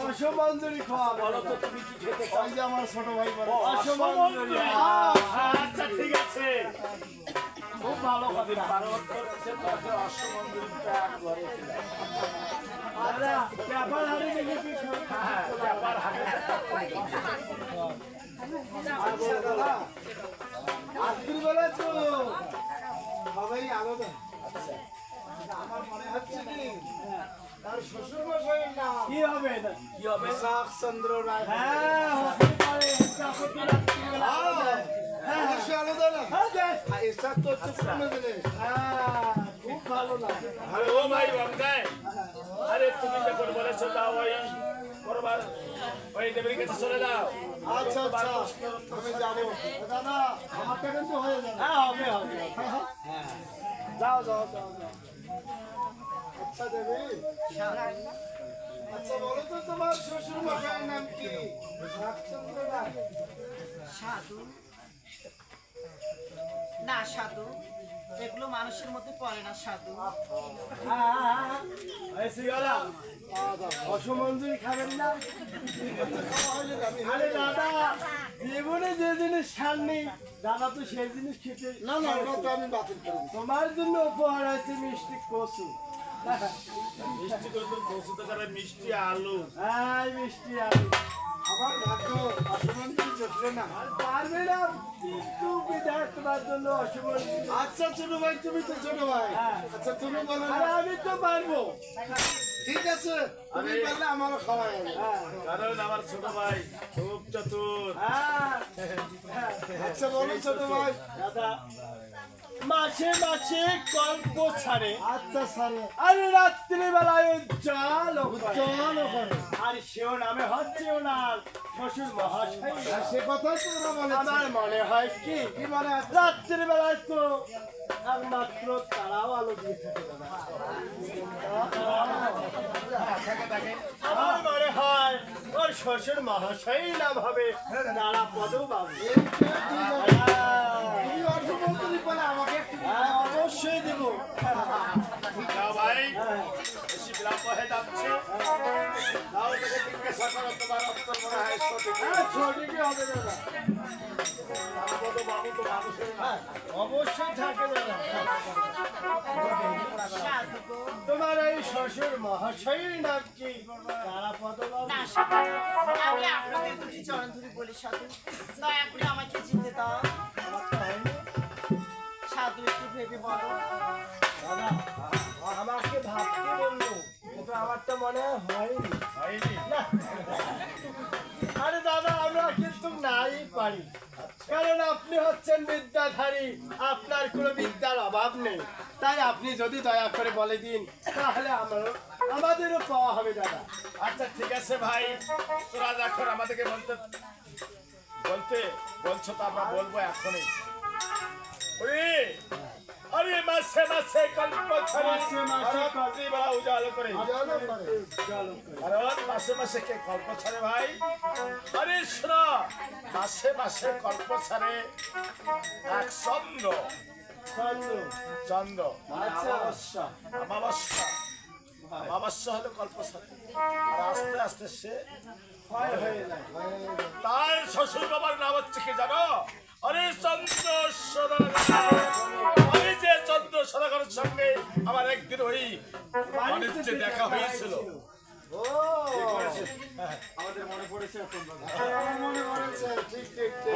অসমঞ্জরি খাওয়াবে। বলো তো তুমি কি খেতে চাও? ওই যে আমার ছোট ভাই বলে। অসমঞ্জরি। আচ্ছা ঠিক আছে। খুব ভালো যদি কথা। পার্বত্য রয়েছে তাহলে অসমন্দিরটা ঘরে দিলাম। দাদা, ব্যাপার হারে দেখে কি খাবে? হ্যাঁ, ব্যাপার হাতে আচ্ছা দাদা রাত্রিবেলা তো সবাই আলাদা। আচ্ছা আমার মনে হচ্ছে কি তার শ্বশুর মশাইয়ের নাম কি হবে এটা? কি হবে? বিশাখ চন্দ্র রায়। হ্যাঁ, হতে পারে। চাকতি রাত্রিবেলা হবে। হ্যাঁ, অবশ্যই আলাদা না। হ্যাঁ, দেখ। আর এসব তো হচ্ছে পুরনো জিনিস। হ্যাঁ, খুব ভালো লাগে। আরে ও ভাই বাঙ্গায়, আরে তুমি যখন বলেছো দাও ওই করবার ওই দেবীর কাছে চলে যাও। আচ্ছা আচ্ছা আমি যাবো। দাদা আমারটা কিন্তু হয়ে যাবে। হ্যাঁ, হবে, হবে। যাও যাও যাও যাও। আচ্ছা দেবী আচ্ছা বলো তো তোমার শ্বশুর মশাইয়ের নাম কি? রামচন্দ্র রায়। সাধু না, সাধু এগুলো মানুষের মধ্যে পড়ে না সাধু। এসে গেলাম। অসমঞ্জরি খাবেন না? আরে দাদা, জীবনে যে জিনিস খাননি দাদা তো সেই জিনিস খেতে। না না ওটা তো আমি বাতিল করবো। তোমার জন্য উপহার আছে মিষ্টি কচু। মিষ্টি করে তো বসে তো করে মিষ্টি আলু। হ্যাঁ, মিষ্টি আলু। আমার ভাগ্য অসমান চলছে না। পারবে না কিন্তু বিধায়ক তোমার জন্য অসমঞ্জরি। আচ্ছা ছোট ভাই তুমি তো ছোট ভাই। হ্যাঁ। আচ্ছা তুমি বলো না। আরে আমি তো পারবো। ঠিক আছে তুমি পারলে আমারও খাওয়া যাবে। হ্যাঁ, কারণ আমার ছোট ভাই খুব চতুর। হ্যাঁ, আচ্ছা বলো ছোট ভাই। দাদা, মাসে মাসে গল্প ছাড়ে। আচ্ছা সারে আরে রাত্রিবেলায় উজ্জ্বল চল ওখানে। আর সেও নামে হচ্ছে ওনার শ্বশুর মহাশয়। আর সে কথাই তো ওরা বলেছে। আমার মনে হয় কি কি মানে রাত্রিবেলায় তো একমাত্র তারাও আলো দিয়ে থাকে দাদা। আমার মনে হয় ওর শ্বশুর মহাশয় নাম হবে তারা পদ বাবু। তুমি অর্থমন্ত্রী বলে আমাকে একটু অবশ্যই দেবো। যাও ভাই, বেশি বিলম্ব হয়ে যাচ্ছে। যাও তোকে জিজ্ঞাসা করো তোমার উত্তর মনে হয় সঠিক। সঠিকই হবে দাদা। তারপর তো বাবু তো মানুষের না। অবশ্যই থাকে দাদা। সাধু গো, তোমার এই শ্বশুর মহাশয়ের নাম কি? তারা পদ বাবু। না সাধু, আমি আপনাদের দুটি চরণ ধরে বলি সাধু, দয়া করে আমাকে যেতে দাও। সাধু একটু ভেবে বলো। দাদা, আমাকে ভাবতে বললো কিন্তু আমার তো মনে হয় হয়নি। হয়নি? না। আরে দাদা, আমরা কিন্তু নাই পারি, কারণ আপনি হচ্ছেন বিদ্যাধারী, আপনার কোনো বিদ্যার অভাব নেই। তাই আপনি যদি দয়া করে বলে দিন তাহলে আমাদেরও পাওয়া হবে দাদা। আচ্ছা ঠিক আছে ভাই, তোরা এখন আমাদেরকে বলতে বলছো তো আমরা বলবো এখনই। ওরে, আরে মাসে মাসে কল্প ছড়ে মাসে মাসে রাত্রিবেলা উজালো করে। জানো পারে। কারণ মাসে মাসে কে কল্প ছাড়ে ভাই? আরে শোনো, মাসে মাসে কল্প ছাড়ে এক চন্দ্র। চন্দ্র আচ্ছা, অমাবস্যা। অমাবস্যা হলো কল্প ছাড়ে। আর আস্তে আস্তে সে ক্ষয় হয়ে যায়। তার শ্বশুর বাবার নাম হচ্ছে কি জানো? আরে চন্দ্র সদাগর। আমি যে চন্দ্র সদাগরের সঙ্গে আমার একদিন ওই বাণিজ্যে দেখা হয়েছিল। ও আমাদের মনে পড়েছে এখন দাদা। আমার মনে পড়েছে, ঠিক ঠিক ঠিক।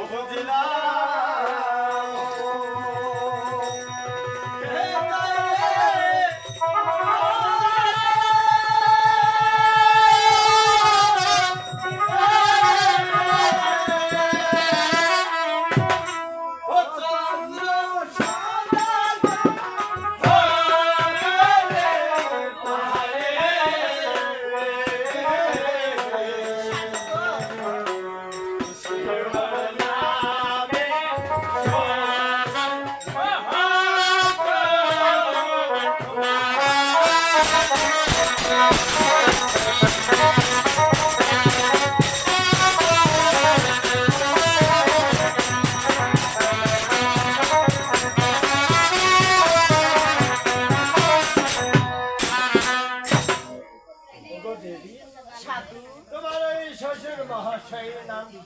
সাধু। তোমার ওই শ্বশুর মহাশয়ের নাম কি?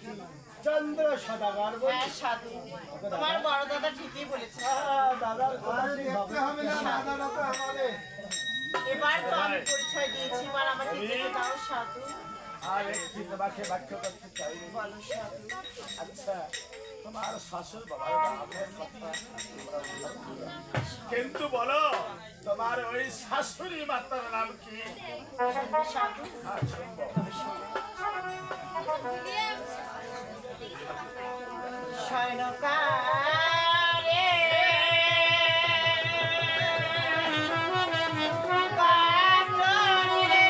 চন্দ্র সদাগর বলে? হ্যাঁ সাধু, তোমার বড় দাদা ঠিকই বলেছে। দাদার কথা আরে দেখতে হবে না, দাদারা তো আমাদের। এবার তো আমি পরিচয় দিয়েছি, এবার আমাকে যেতে দাও সাধু। আর একটি তোমাকে বাক্য করতে চাই। বলো সাধু। আচ্ছা, তোমার শাশুড় বাবার নামের কথা কিন্তু বলো তোমার ওই শাশুড়ি মাতার নাম কি? সাধু, শয়নকারে কাটনে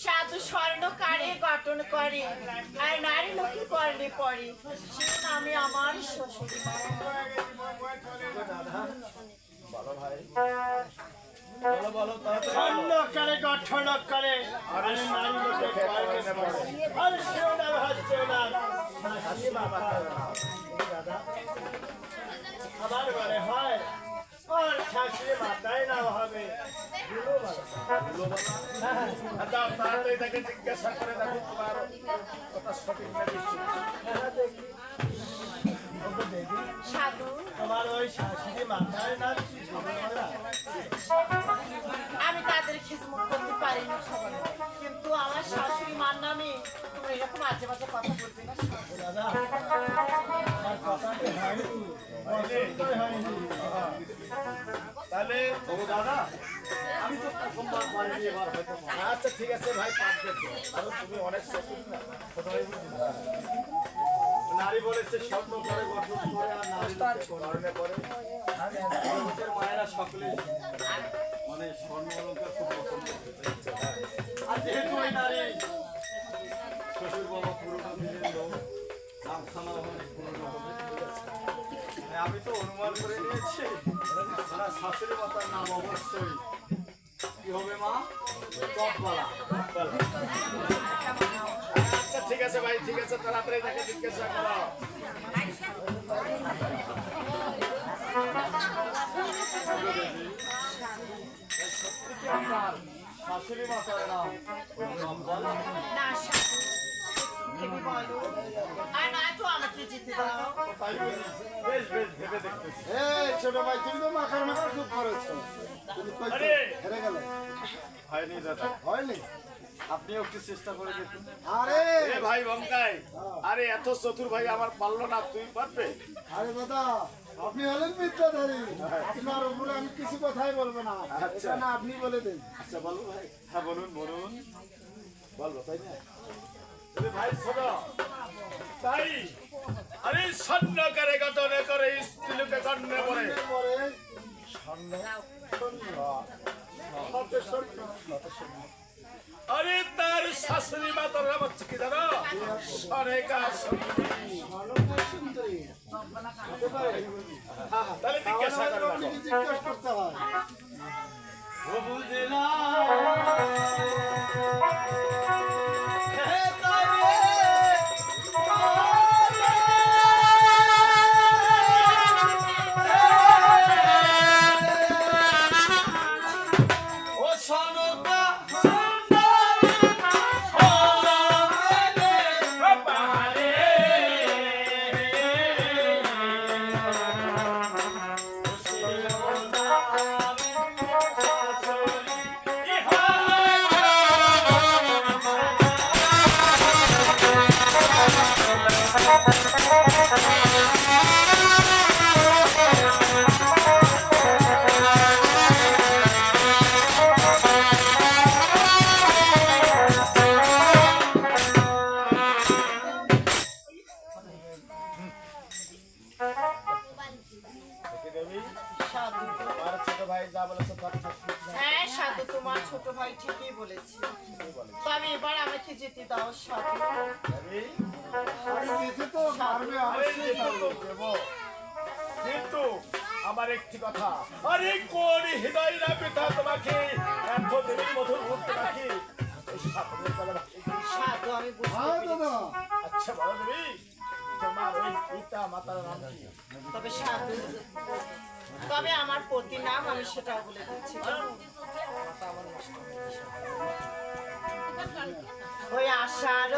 সাধু স্বর্ণকারে গঠন করে আর নারী লোকে করলে পরে, সে নামে আমার শ্বশুর বলো বলো স্বর্ণকারে গঠন করে আর নারী লোকে কর্মে পড়ে। আর সেও নাম হচ্ছে ওনার শাশুড়ি মাতার নাম। দাদা আবার বলে হয় ওর শাশুড়ি মাতাই নাম হবে গুলোবালা। আচ্ছা তাড়াতাড়ি তাকে জিজ্ঞাসা করে দেখো তোমার কথা সঠিক না দিচ্ছি। সাধু। তোমার ওই শাশুড়ি মাতার নাম কি গুলোবালা? আমি তাদের খিদমত করতে পারি না সবার, কিন্তু আমার শাশুড়ি মার নামে তুমি এরকম আজে বাজে কথা বলবে না সাধু। দাদা আমার কথাটি হয়নি, অসুবিধাই হয়নি। তাহলে ও দাদা, আমি তো প্রথমবার পারিনি, এবার হয়তো পারবো। আচ্ছা ঠিক আছে ভাই, পারবে তো। কারণ তুমি অনেক চতুর না। নারী বলেছে স্বর্ণ করে গঠন করে আর নারী লোকে কর্মে করে। লোকের মায়েরা সকলে মানে স্বর্ণ অলঙ্কার খুব পছন্দ করতে। আর যেহেতু ওই নারী শ্বশুর বাবা পুরোনো দিনের লোক, নামখানা অনেক পুরোনো হবে। তাই আমি তো অনুমান করে নিয়েছি ওনার শাশুড়ি মাতার নাম অবশ্যই কি হবে মা? টপবালা। আচ্ছা ঠিক আছে ভাই, ঠিক আছে, তাড়াতাড়ি তাকে জিজ্ঞাসা করো। শাশুড়ি মাতার নাম টপবালা। না সাধু, তুমি বলো, আর না তো আমাকে যেতে দাও। তাই বলি, বেশ বেশ ভেবে দেখতেছি। এই ছোট ভাই, তুমি তো মাখার খুব করেছো। তুমি কই তো আরে! হেরে গেলে? হয়নি দাদা, হয়নি? আপনিও একটু চেষ্টা করে দেখুন। আরে এ ভাই বঙ্কাই, আরে এত চতুর ভাই আমার পারলো না, তুই পারবে? আরে দাদা, আপনি হলেন মিথ্যাধারী। আপনার উপরে আমি কিছু কথাই বলবো না। এটা না আপনি বলে দেন। আচ্ছা বলো ভাই। হ্যাঁ বলুন বলুন। বলবো তাই না? তুমি ভাই শোনো তাই আরে স্বর্ণকারে গতনে করে স্ত্রীলোকে কর্ণে পড়ে পরে আরে তার শাশুড়ি মা তোর নাম হচ্ছে কি জানো সরেকা সুন্দরী হতে পারে তাহলে জিজ্ঞাসা করে আপনি কি জিজ্ঞেস করতে হয় সাধু আমার ছোট ভাই যা বলেছে তার ঠিক না। হ্যাঁ সাধু তোমার ছোট ভাই ঠিকই বলেছে তবে এবার আমাকে যেতে দাও সাধু আরে যেতে তো পারবে আরে অবশ্যই যেহেতু দেবো, কিন্তু আমার একটি কথা আরে কোন হৃদয় না পিতা তোমাকে এত দেবীর মধুর মুহূর্তে রাখি এই সাপের গলা রাখি। সাধু আমি বুঝতে হ্যাঁ পেরেছি। দাদা আচ্ছা বলো দেবী তোমার ওই পিতা মাতার নাম কি তবে সাধু তবে আমার পতি নাম আমি সেটাও বলে দিচ্ছি ওই আশার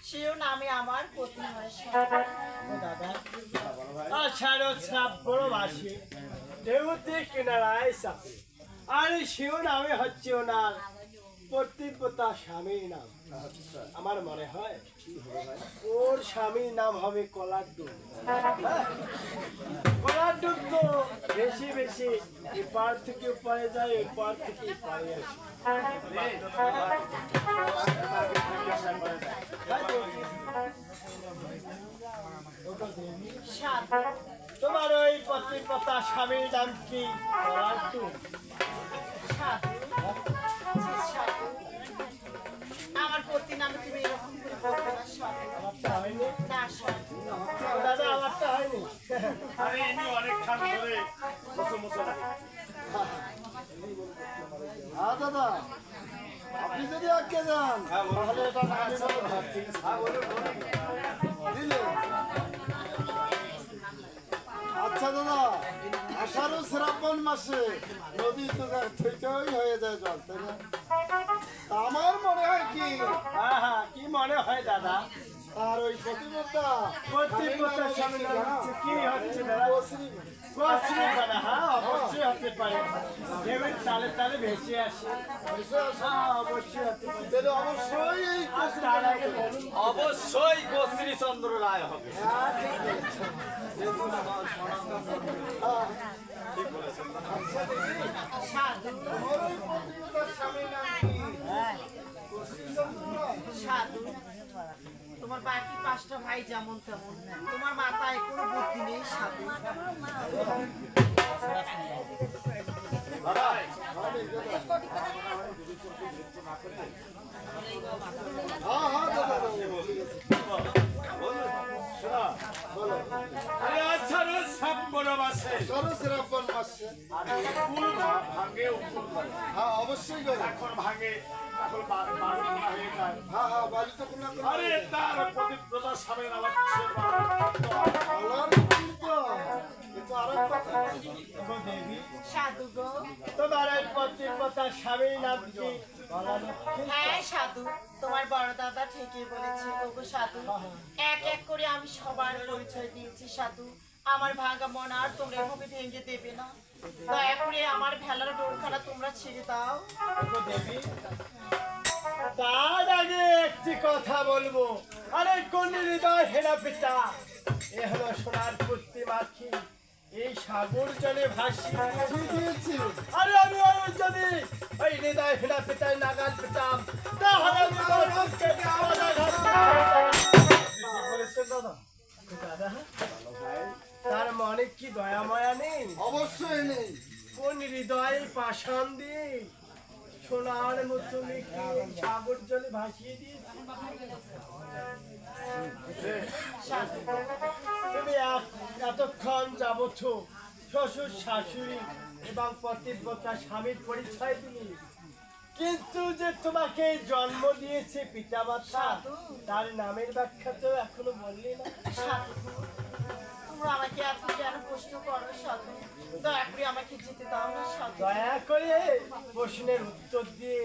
সেও নামে আমার পতি হয় আষাঢ় শ্রাবণ মাসে ঢেউতে কিনারায় চাপে আর সেও নামে হচ্ছে ওনার প্রতিপতা স্বামীর নাম। আমার মনে হয় ওর স্বামীর নাম হবে কলারডুব। কলারডুব তো বেশি বেশি এপার থেকে ওপারে যায় এপার থেকে এপারে আসে। তোমার ওই প্রতিপতা স্বামীর নাম কি? কলারডুব। আমার পতি নামে তুমি এরকম করে বলবে না সাধু। আমারটা হয়নি না সাধু দাদা, আমারটা হয়নি। আরে ইনি অনেকক্ষণ ধরে বসে বসে লাগে হ্যাঁ দাদা আপনি যদি আটকে যান তাহলে এটা না দিলে আচ্ছা দাদা আষাঢ় শ্রাবণ মাসে নদী তো থেকেই হয়ে যায় জল তাই না তা আমার মনে হয় কি হ্যাঁ হ্যাঁ, কি মনে হয় দাদা? আর ওই প্রতিমতা প্রতিপতা স্বামীর নাম হচ্ছে কি হচ্ছে দাদা? কচুরি পানা। হ্যাঁ, অবশ্যই হতে পারে। ঢেউয়ের তালে তালে ভেসে আসে। হ্যাঁ, অবশ্যই হতে পারে। তাহলে অবশ্যই এই আর তার আগে বলুন। অবশ্যই কশ্রী চন্দ্র রায় হবে। হ্যাঁ, ঠিক বলেছেন। সাধু তোমার বাকি 5টা ভাই যেমন তেমন তোমার মাথায় কোনো বুদ্ধি নেই সাধু হ্যাঁ হ্যাঁ দাদা শোনা, বলো আরে আষাঢ় শ্রাবণ মাসে শ্রাবণ মাসে কুল ভাঙে উকুল করে। হ্যাঁ অবশ্যই করে এখন ভাঙে, এখন বারো হয়ে যায়। হ্যাঁ হ্যাঁ বাড়ি তো কোনো আরে তার পবিত্রতা সামনে আমার কিন্তু আরেক কথা গো দেবী, সাধু গো। তোমার এই পতিব্রতা স্বামীর নাম কি বলা লক্ষ্মী? হ্যাঁ সাধু, তোমার বড় দাদা ঠিকই বলেছে ওগো সাধু। এক এক করে আমি সবার পরিচয় দিয়েছি সাধু। আমার ভাঙা মন আর তোমরা এভাবে ভেঙে দেবে না। দয়া করে আমার ভেলার ডোরখানা তোমরা ছেড়ে দাও। গো দেবী, তার আগে একটি কথা বলবো। আরে কোন হৃদয় হেনা পিতা, এ হলো সোনার পুত্রি মাখি, এই সাগর জলে ভাসিয়ে দিয়েছি আরে আমি যদি ওই হৃদয় হেনা পিতায় নাগাল পেতাম তাহলে আমি বলকে বলেছেন দাদা। দাদা, তার মনে কি দয়া মায়া নেই? অবশ্যই নেই কোন হৃদয়ে পাষাণ দিয়ে সোনার মতো মেখে সাগর জলে ভাসিয়ে দিয়েছি। তুমি এতক্ষণ যাবত শ্বশুর শাশুড়ি এবং পতিব্রতা স্বামীর পরিচয় দিলি, কিন্তু যে তোমাকে জন্ম দিয়েছে পিতা মাতা তার নামের ব্যাখ্যা তো এখনো বললি না। সাধু, তোমরা আমাকে এত কেন প্রশ্ন করো সাধু? দয়া করে আমাকে যেতে দাও না সাধু। দয়া করে প্রশ্নের উত্তর দিয়ে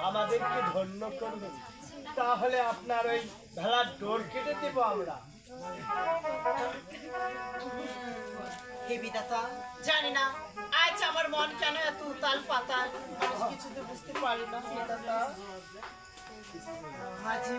আমাদেরকে ধন্য করবেন, তাহলে আপনার ওই ভেলার ডোর কেটে দেবো আমরা। হে বিধাতা, জানি না আজ আমার মন কেন এত উতাল পাতাল, আমি কিছুতে বুঝতে পারি না বিধাতা। হাজি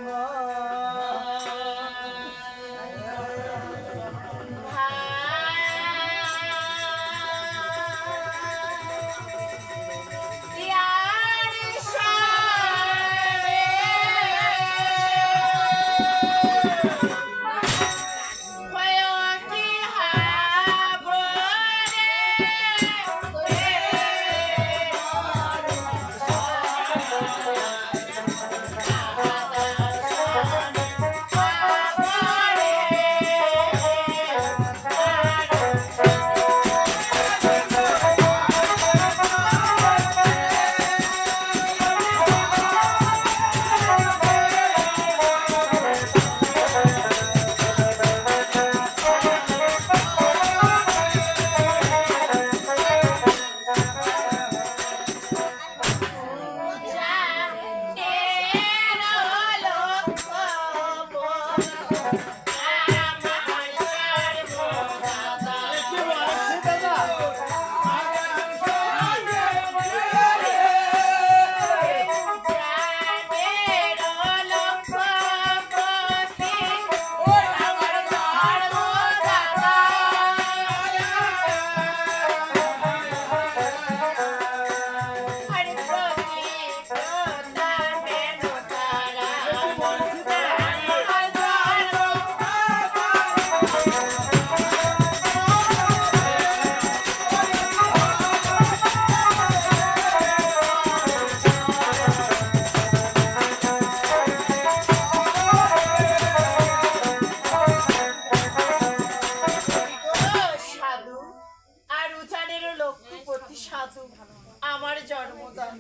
আমার জন্মদান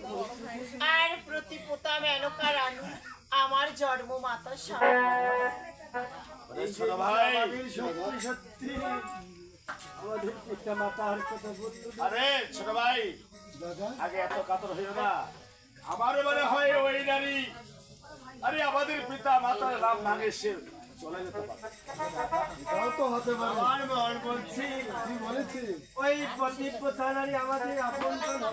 আর প্রতিপোতা মেনকা রানু আমার জন্ম মাতা আরে ছোট ভাই, সত্যি সত্যি আমাদের পিতা মাতার কথা বলতে আরে ছোট ভাই, দাদা আগে এত কাতর হইও না। আমার মনে হয় ওই নারী, আরে আমাদের পিতা মাতার নাম ভাঙে সে চলে যেতে পারে। এটাও তো হতে পারে আমার মন বলছি কি বলেছি ওই প্রতিপোতা নারী আমাদের আপন করে না।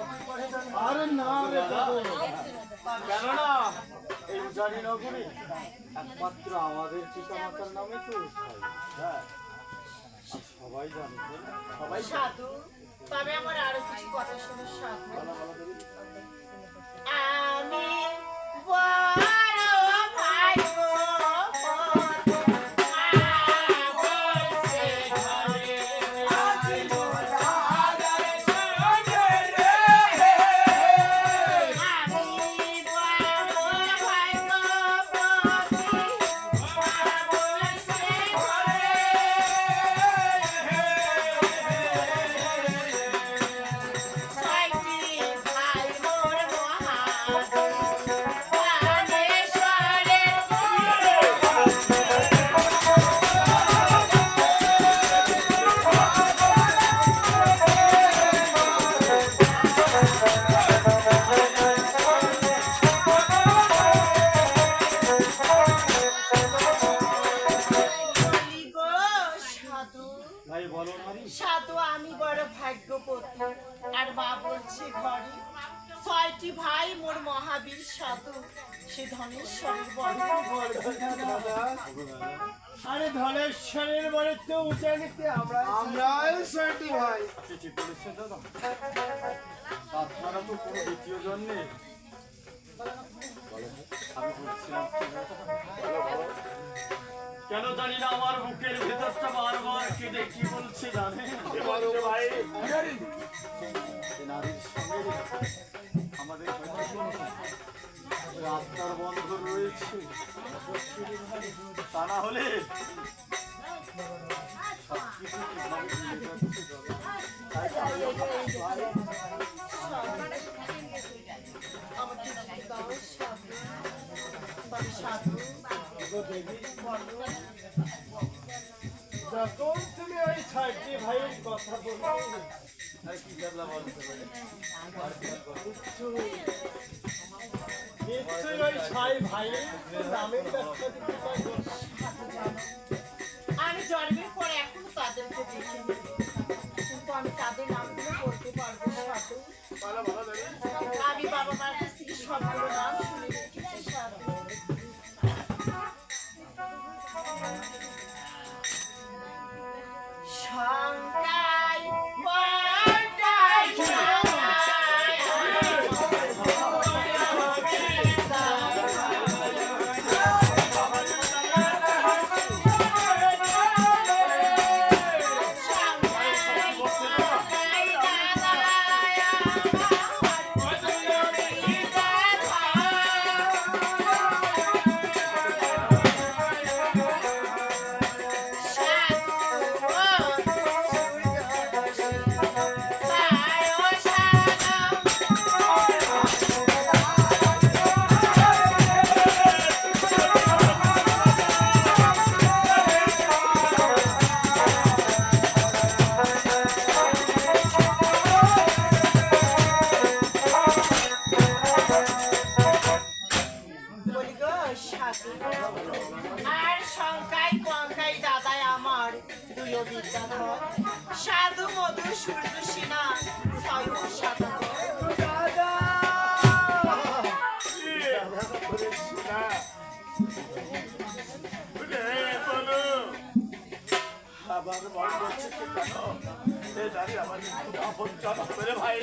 আরে না রে দাদু কেননা এই উজানি নগরী একমাত্র আমাদের পিতা মাতার নামে তো হ্যাঁ, আর সবাই জানে তো, সবাই সাধু। তবে আমার আরো কিছু কথা শোনো সাধু। আমি বড় ভাগ্য মহাবীর সাধু সে ধনেশ্বরের বড় দাদা আরে ধলেশ্বরের বলে তো উঠে নিতে আমরাই সেটি ভাই চিঠি পড়েছে দাদা আপনারা তো কোনো দ্বিতীয় জন নেই আমি বলছিলাম কি দাদা? কেন জানি না আমার বুকের ভেতরটা বারবার কেঁদে কি বলছে জানেন ভাই যে নারীর সঙ্গে আমাদের রাস্তার বন্ধ রয়েছে তা না হলে সবকিছু কিভাবে মিলে যাচ্ছে দাদা? আমাকে দাও সাধু বাবা সাধু যখন তুমি ওই ছয়টি ভাইয়ের কথা বলবে আর কি কেবলা বলতে পারে নিশ্চয়ই ওই ছয় ভাইয়ের নামের ব্যাখ্যা দিতে পারবো। আমি জন্মের পর এখনো তাদেরকে দেখিনি কিন্তু আমি তাদের নামগুলো বলতে পারবো সাধু আমি বাবা মার কাছ থেকে সবগুলো নাম শুনে রেখেছি সাধু শঙ্কায় বড়টাই বলি গো সাধু আর শঙ্কাই পঙ্কাই দাদাই আমার দুই বিদ্যাধর সাধু মধু সূর্য সিনা স্বয়ং সাধু দাদা আবার মন করছে কি কেন এই দাঁড়িয়ে আমার একটু আপন জানা হবে রে ভাই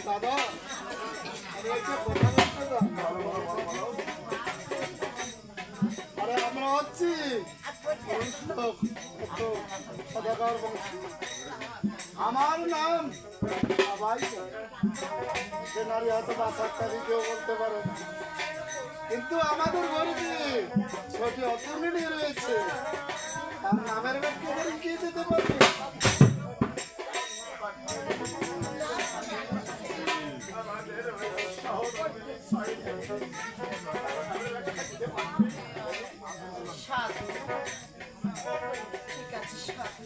দাদা আমি একটা কথা বলতে চাই। আরে আমরা হচ্ছি সদাগর বংশ আমার নাম সবাই জানে। সে নারী হয়তো বাচ্চাটাকে কেউ বলতে পারে কিন্তু আমাদের বাড়িতে ছোটি অতুর্ণী রয়েছে তার নামের ব্যাখ্যা করে কি দিতে পারবে সাধু ঠিক আছে সাধু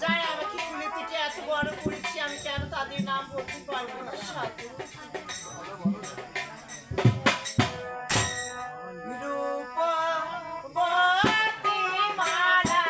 যাই আমাকে কুলে পিঠে এত বড় করেছি আমি কেন তাদের নাম বলতে পারবো না সাধু রূপবতী মালা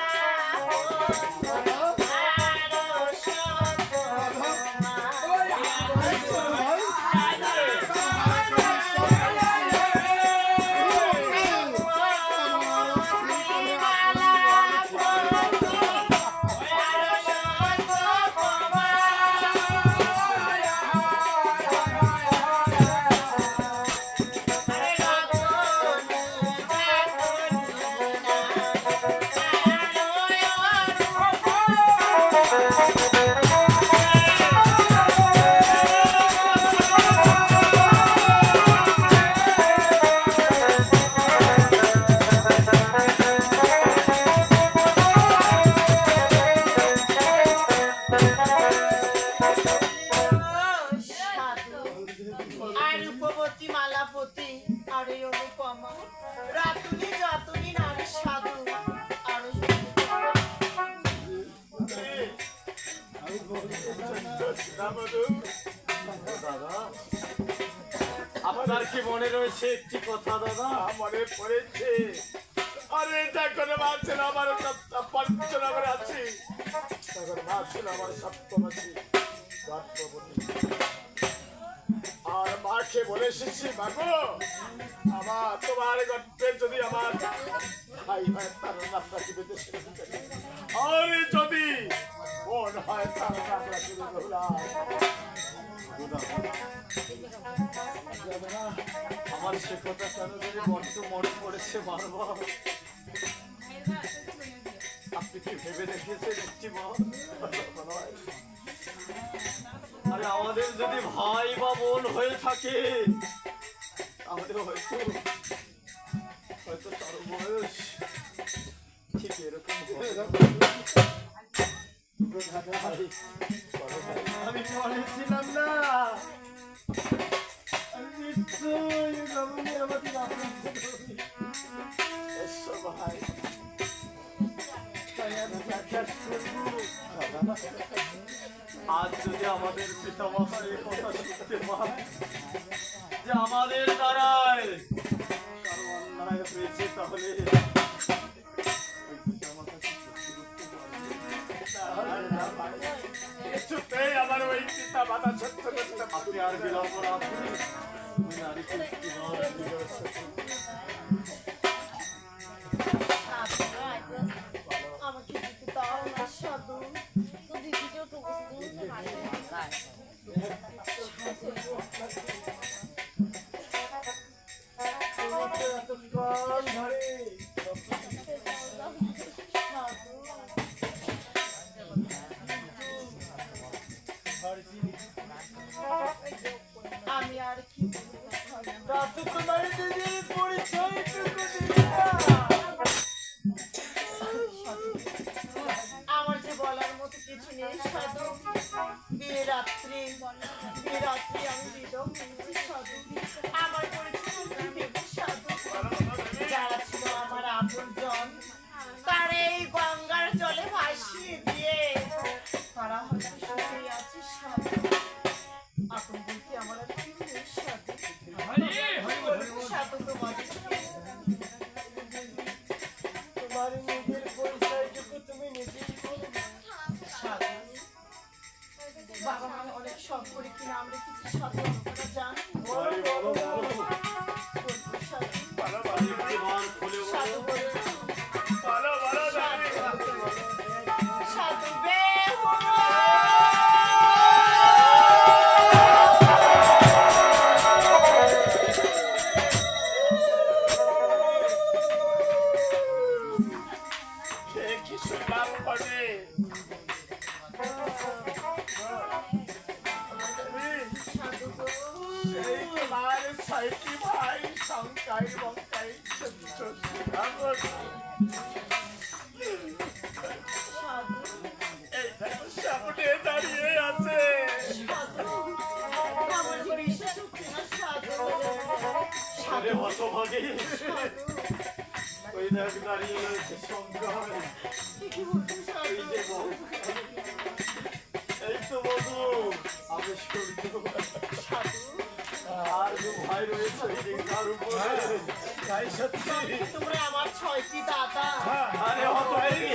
আর রূপবতী মালাপতি আর এই অনুপমা রাতুনি যতনি নারী সাধু আরো দাদা আপনার কি মনে রয়েছে একটি কথা দাদা মনে পড়েছে আরে এটা করে ভাবছিল আমার পঞ্চনগরে আছি তখন ভাবছিল আমার সপ্তম আছি গর্ভবতী আর মাকে বলে এসেছি মাগো আমার তোমার গল্পে যদি আমার ভাই হয় তার আপনাকে বিদেশে আর যদি বোন হয় তার আপনাকে আমার সে কথা কেন যদি বড্ড মনে পড়েছে বারবার। আপনি কি ভেবে দেখিয়েছেন একটি আরে আমাদের যদি ভাই বা বোন হয়ে থাকে তাহলে হয়তো হয়তো তার বয়স ঠিক এরকম আমি বলেছিলাম না নিশ্চয়ই রমণী আমাদের এসো ভাই আজ যদি আমাদের পিতা মাতার এই কথা শুনতে পায় যে আমাদের দ্বারায় কারো অন্যায় হয়েছে তাহলে কিছুতেই আমার ওই পিতা মাতা সত্য করতে আপনি আর বিলম্ব না করে ওই নারীকে কিভাবে আমাকে দিতে দাও না সাধু। এতক্ষণ ধরে আমি আর কি বলবো সাধু? তাতে তোমার দিদির পরিচয় টুকু দিবি না। আমার যে বলার মতো কিছু নেই সাধু। বিয়ে রাত্রি আমি বিধব হয়েছি সাধু। আমার পরিচয় কি দেব সাধু? যারা ছিল আমার আপনজন তারা এই গঙ্গার জলে ভাসিয়ে দিয়ে তারা হয়তো সুখে আছে সাধু। আপন বলতে আমার আর কেউ নেই সাধু। সাধু তোমার নিজের পরিচয়টুকু তুমি নিজেই বলো। সাধু বাবা মানে অনেক শখ করে কি নাম রেখেছি সাধু আপনারা জান। বলবো সাধু। সাধু বলে সাধু বেহুলা। কি শুনলাম পড়ে সাধু গো। এই তোমার ছয়টি ভাই শঙ্কাই বঙ্কাই সাধু এই সামনে দাঁড়িয়ে আছে সাধু আমার যে বিশ্বাস হচ্ছে না সাধু। আরে হতভাগী সাধু ওই দেখ দাঁড়িয়ে রয়েছে সংগ্রাম কি বলছো এই যে সাধু? বউ। এই তো বধু আমি সূর্য সাধু আর যে ভাই রয়েছে এই যে তার উপরে তাই সত্যি তোমরা আমার 6টি দাদা। আরে হতভাগী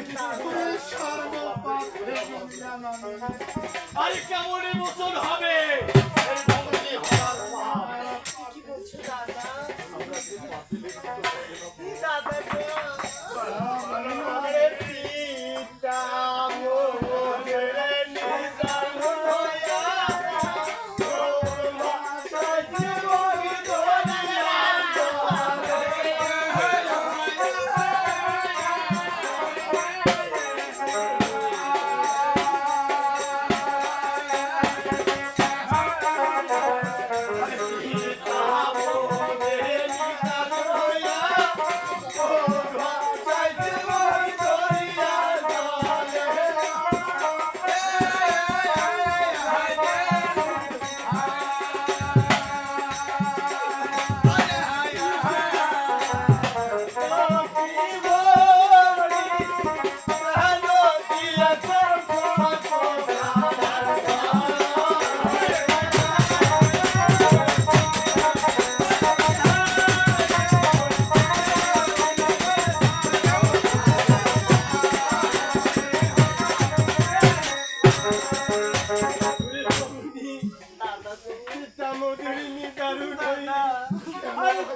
তুমি সর্বপাপ ভেঙেছিলাম আমি। আরে কেমন মোচন হবে এই ভগ্নী হওয়ার পাপ? কি বলছো দাদা? দাদা গো, আরে পিতা মোরে নিদান হইয়া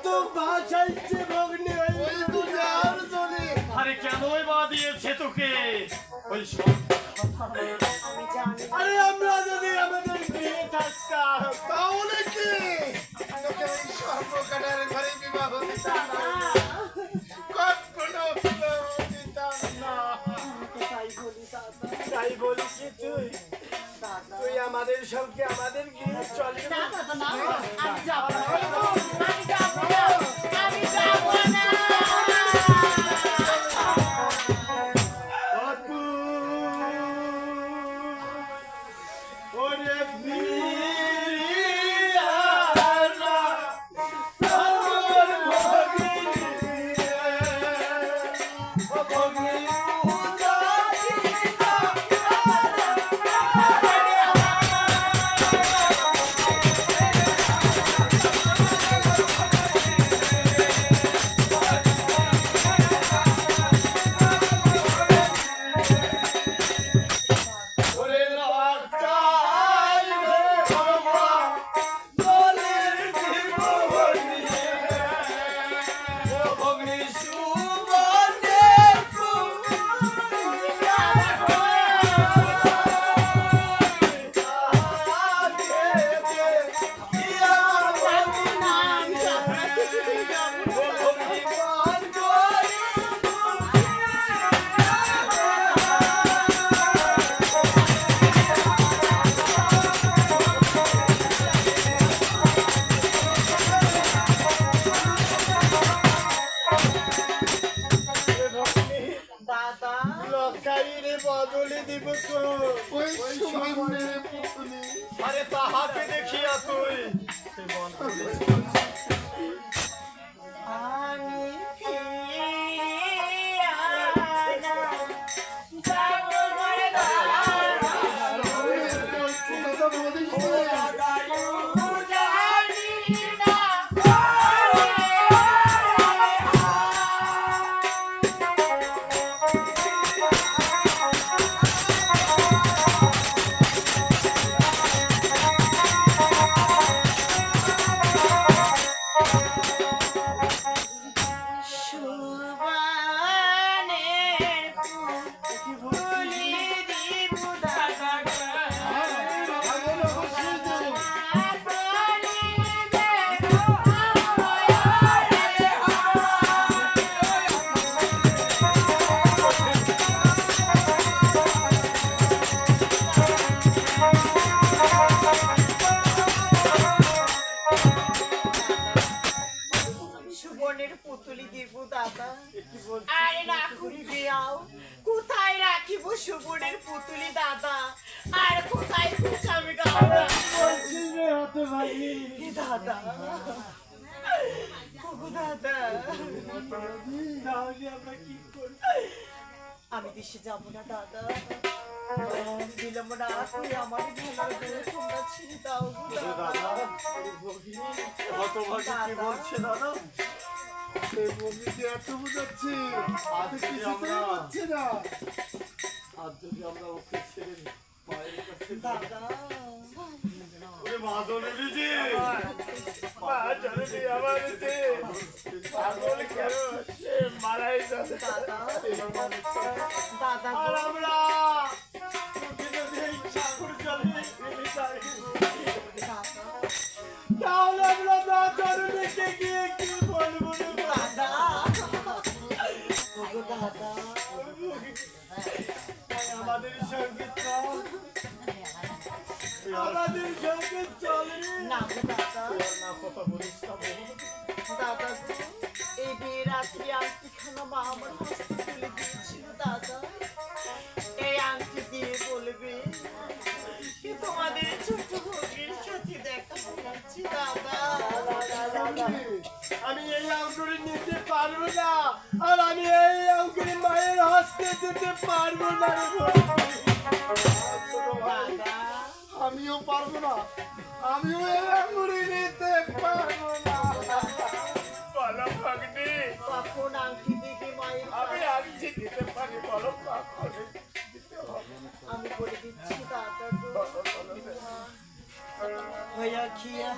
তোমরা জীবন দরিয়া আরে কেনই বা দিয়েছে তোকে ওই আমি জানি আরে আমরা যদি আমাদের বিয়ে থাকতাম তাহলে কি তোকে ওই সর্বকালের ঘরে বিবাহ দিতাম না। কখনো বিবাহ দিতাম না। তাই বলি দাদা। তাই বলিস তুই দাদা তুই আমাদের সঙ্গে আমাদের গিয়ে চলে না দাদা না, আমি যাবো না, আমি যাবো না, আমি যাবো না। ওরে পিয়ারা তোর ভগিনী ও ভগিনী ওরে লটাই রে বাবা দলের জীবনী ও ভগিনী সুবনে দাদা লকাইরে বদলে দিব ওই সুবর্ণের পুতুলি আরে তাহাকে দেখিয়া তুই আমি পিয়ারা যাবো ঘরে দাদা কথা বলিস না। জানি না সুবানের ফুলি দিব দাদা আগে অবশ্যই দেব। সুবর্ণের পুতুলি দিব দাদা। আরে রাখুন দিয়াও, কোথায় রাখিব সুবর্ণের পুতুলি দাদা? আর কোথায় খুশামি গাওয়া দাদা? ওগো দাদা, তাহলে আমরা কি করব? আমি দেশে যাব না দাদা। বিলম্ব না করে আমার ভেলার বউ তোমরা ছিঁড়ে দাও গো দাদা। হতভাগী কি বলছে দাদা? এই বগিকে এত বুঝাচ্ছি আজ তো যদি কিছুতেই আমরা- পাচ্ছে না। আর যদি আমরা ওকে ছেড়ে দিই, মায়ের কাছে দাদা ওরে মা জননী জি, মা জননী আমার যে পাগল কেন সে মারাই যাবে দাদা আর গো, আমরা যদি এই ঠাকুর জলে ফেলে যাই, দাদা তাহলে আমরা মা জননীকে গিয়ে কি বলবো রে মা? দাদা ওগো দাদা আমাদের সঙ্গে চল, আমাদের সঙ্গে চল রে। না গো দাদা না কথা বলিস না বাবা। দাদা গো, এই বিয়ের রাত্রি আংটিখানা মা আমার হস্তে তুলে দিয়েছিল দাদা। এই আংটি দিয়ে বলবে কি তোমাদের ছোট ভগির সাথে দেখা হয়েছে দাদা। আমি এই আঙ্গুরি নিতে পারবো না, আর আমি এই আঙ্গুরি মায়ের হস্তে দিতে পারবো না রে বৌদি। দাদা আমিও পারবো না, আমিও এই আঙ্গুরি নিতে পারবো না। বলো ভগ্নি কখন আংটি দিবে মায়ের আমি কাছে? আনছি দিতে পারি বলো কখন দিতে হবে আমি বলে দিচ্ছি দাদা গো। হইয়া খিয়া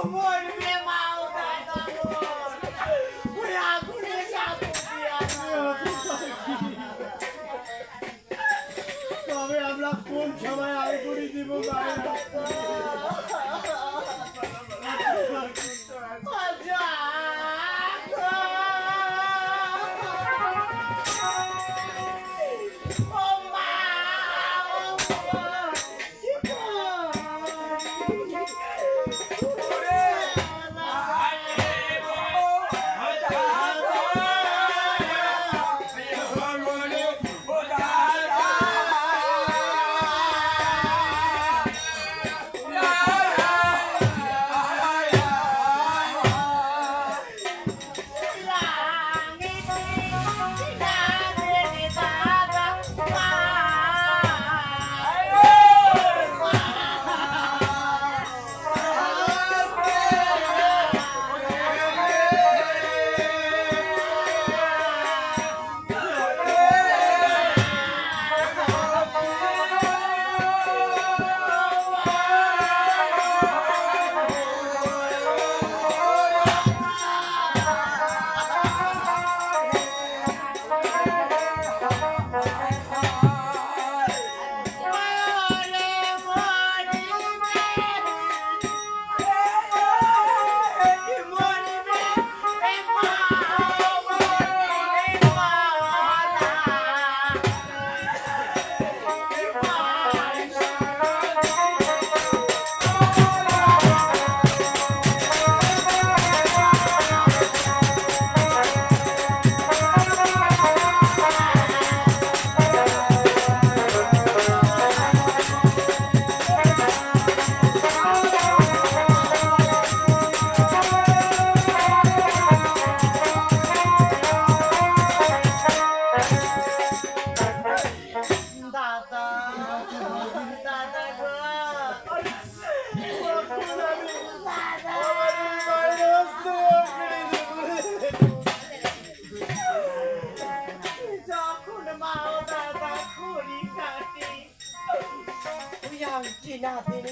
মরবে মাও দাদা মোর ওই আগুনে যাবো তবে আমরা কোন সময় আইগুড়ি দিব মায়ের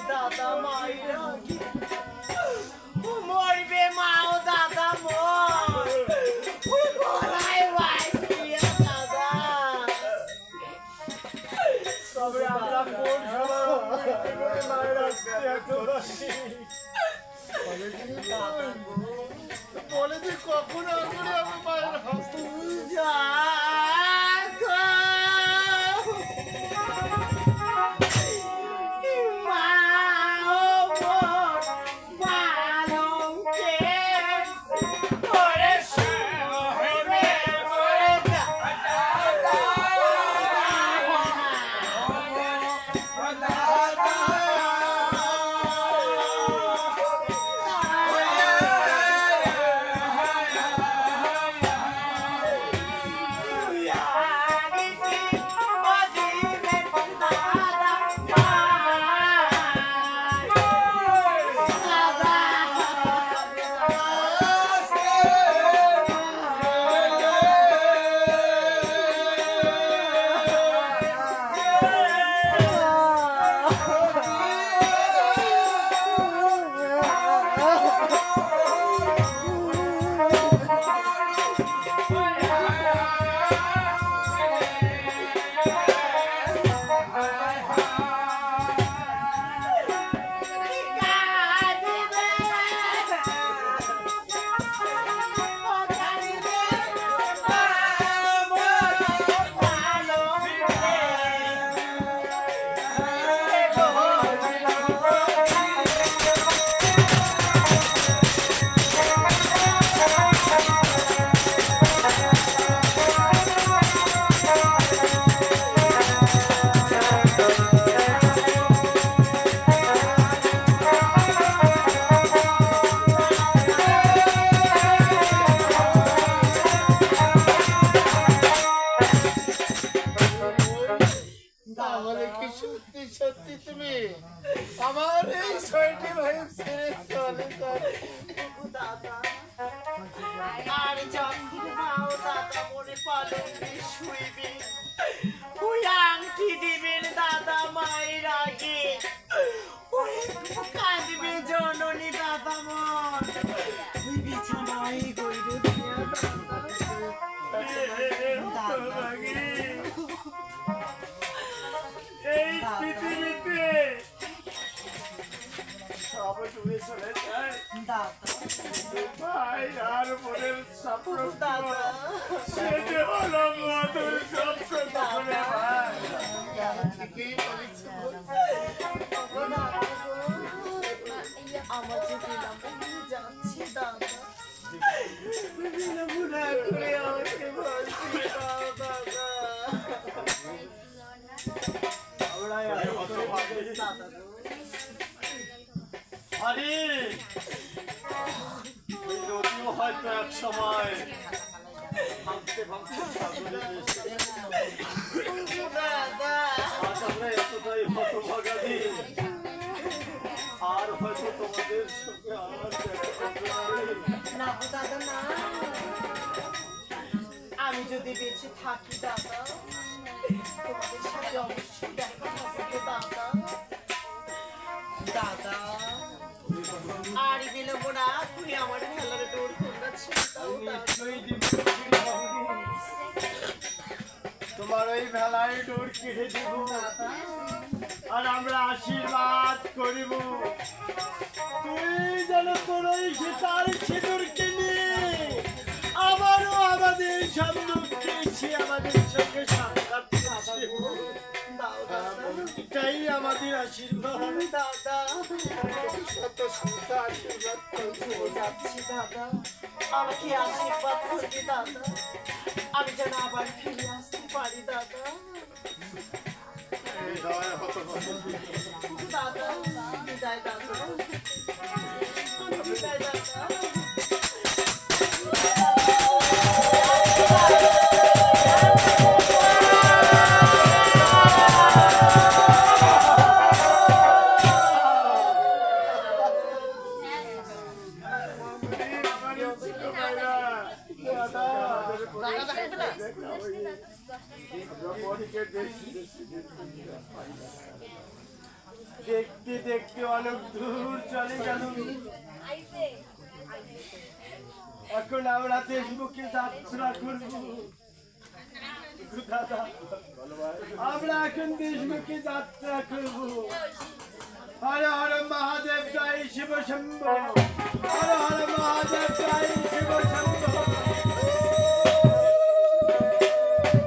দাদা মাইরা মরবে মাও দাদা মোর ওই গলায় বাঁচিয়ে দাদা তবে আমরা কোন সময় মায়ের আসতে এত বসি বলে যে কখন আসলে আমি মায়ের হাসতে তাহলে কি সত্যি সত্যি তুমি আমার এই ছয়টি ভাই ছেড়ে চলে যাবে দাদা আর যখন মাও দাদা মনে পালঙ্কে শুইবে ওই আংটি দিবেন দাদা মায়ের আগে ওই কাঁদবে জননী দাদা মা তুমি চলে যায় দাদা ভাই আর মনের সম্পর্ক দাদা সেটি হলো মধুর সম্পর্ক রে ভাই। ঠিকই বলেছ আমার যে বিলম্ব হয়ে যাচ্ছে দাদা বিলম্ব না করে আমাকে বলছি দাদা দাদা আরে ওই নদীও হয়তো এক সময় ভাঙতে ভাঙতে সাগরে এসে দাদা আজ আমরা এতটাই হতভাগাদি আর হয়তো তোমাদের সঙ্গে আমার দেখা হবে না রে। না গো দাদা না আমি যদি বেঁচে থাকি দাদা তোমাদের সাথে অবশ্যই দেখা হবে গো দাদা দাদা আর বিলম্ব না করে আমার খেলার ডোর তোমরা ছেড়ে দাও দাদা। নিশ্চয়ই দিব তোমার ওই ভেলায় ডোর কেটে দিব আর আমরা আশীর্বাদ করিব তুই যেন তোর ওই সীতার সিঁদুর কিনে আবারও আমাদের সামনে এসে আমাদের সঙ্গে সাক্ষাৎ করছিস। দাও দাদা এটাই আমাদের আশীর্বাদ। দাদা শত শত আশীর্বাদ করছি যাচ্ছি দাদা আমাকে আশীর্বাদ করবে দাদা আমি যেন আবার ফিরে আসতে পারি দাদা দাদা বিদায় দাদা বিদায় দাদা দেখতে দেখতে অনেক দূর চলে গেল এখন আমরা দেশমুখে যাত্রা করব দাদা আমরা এখন দেশমুখে যাত্রা করব হর হর মহাদেব জয় শিব শম্ভু হর হর মহাদেব জয় শিব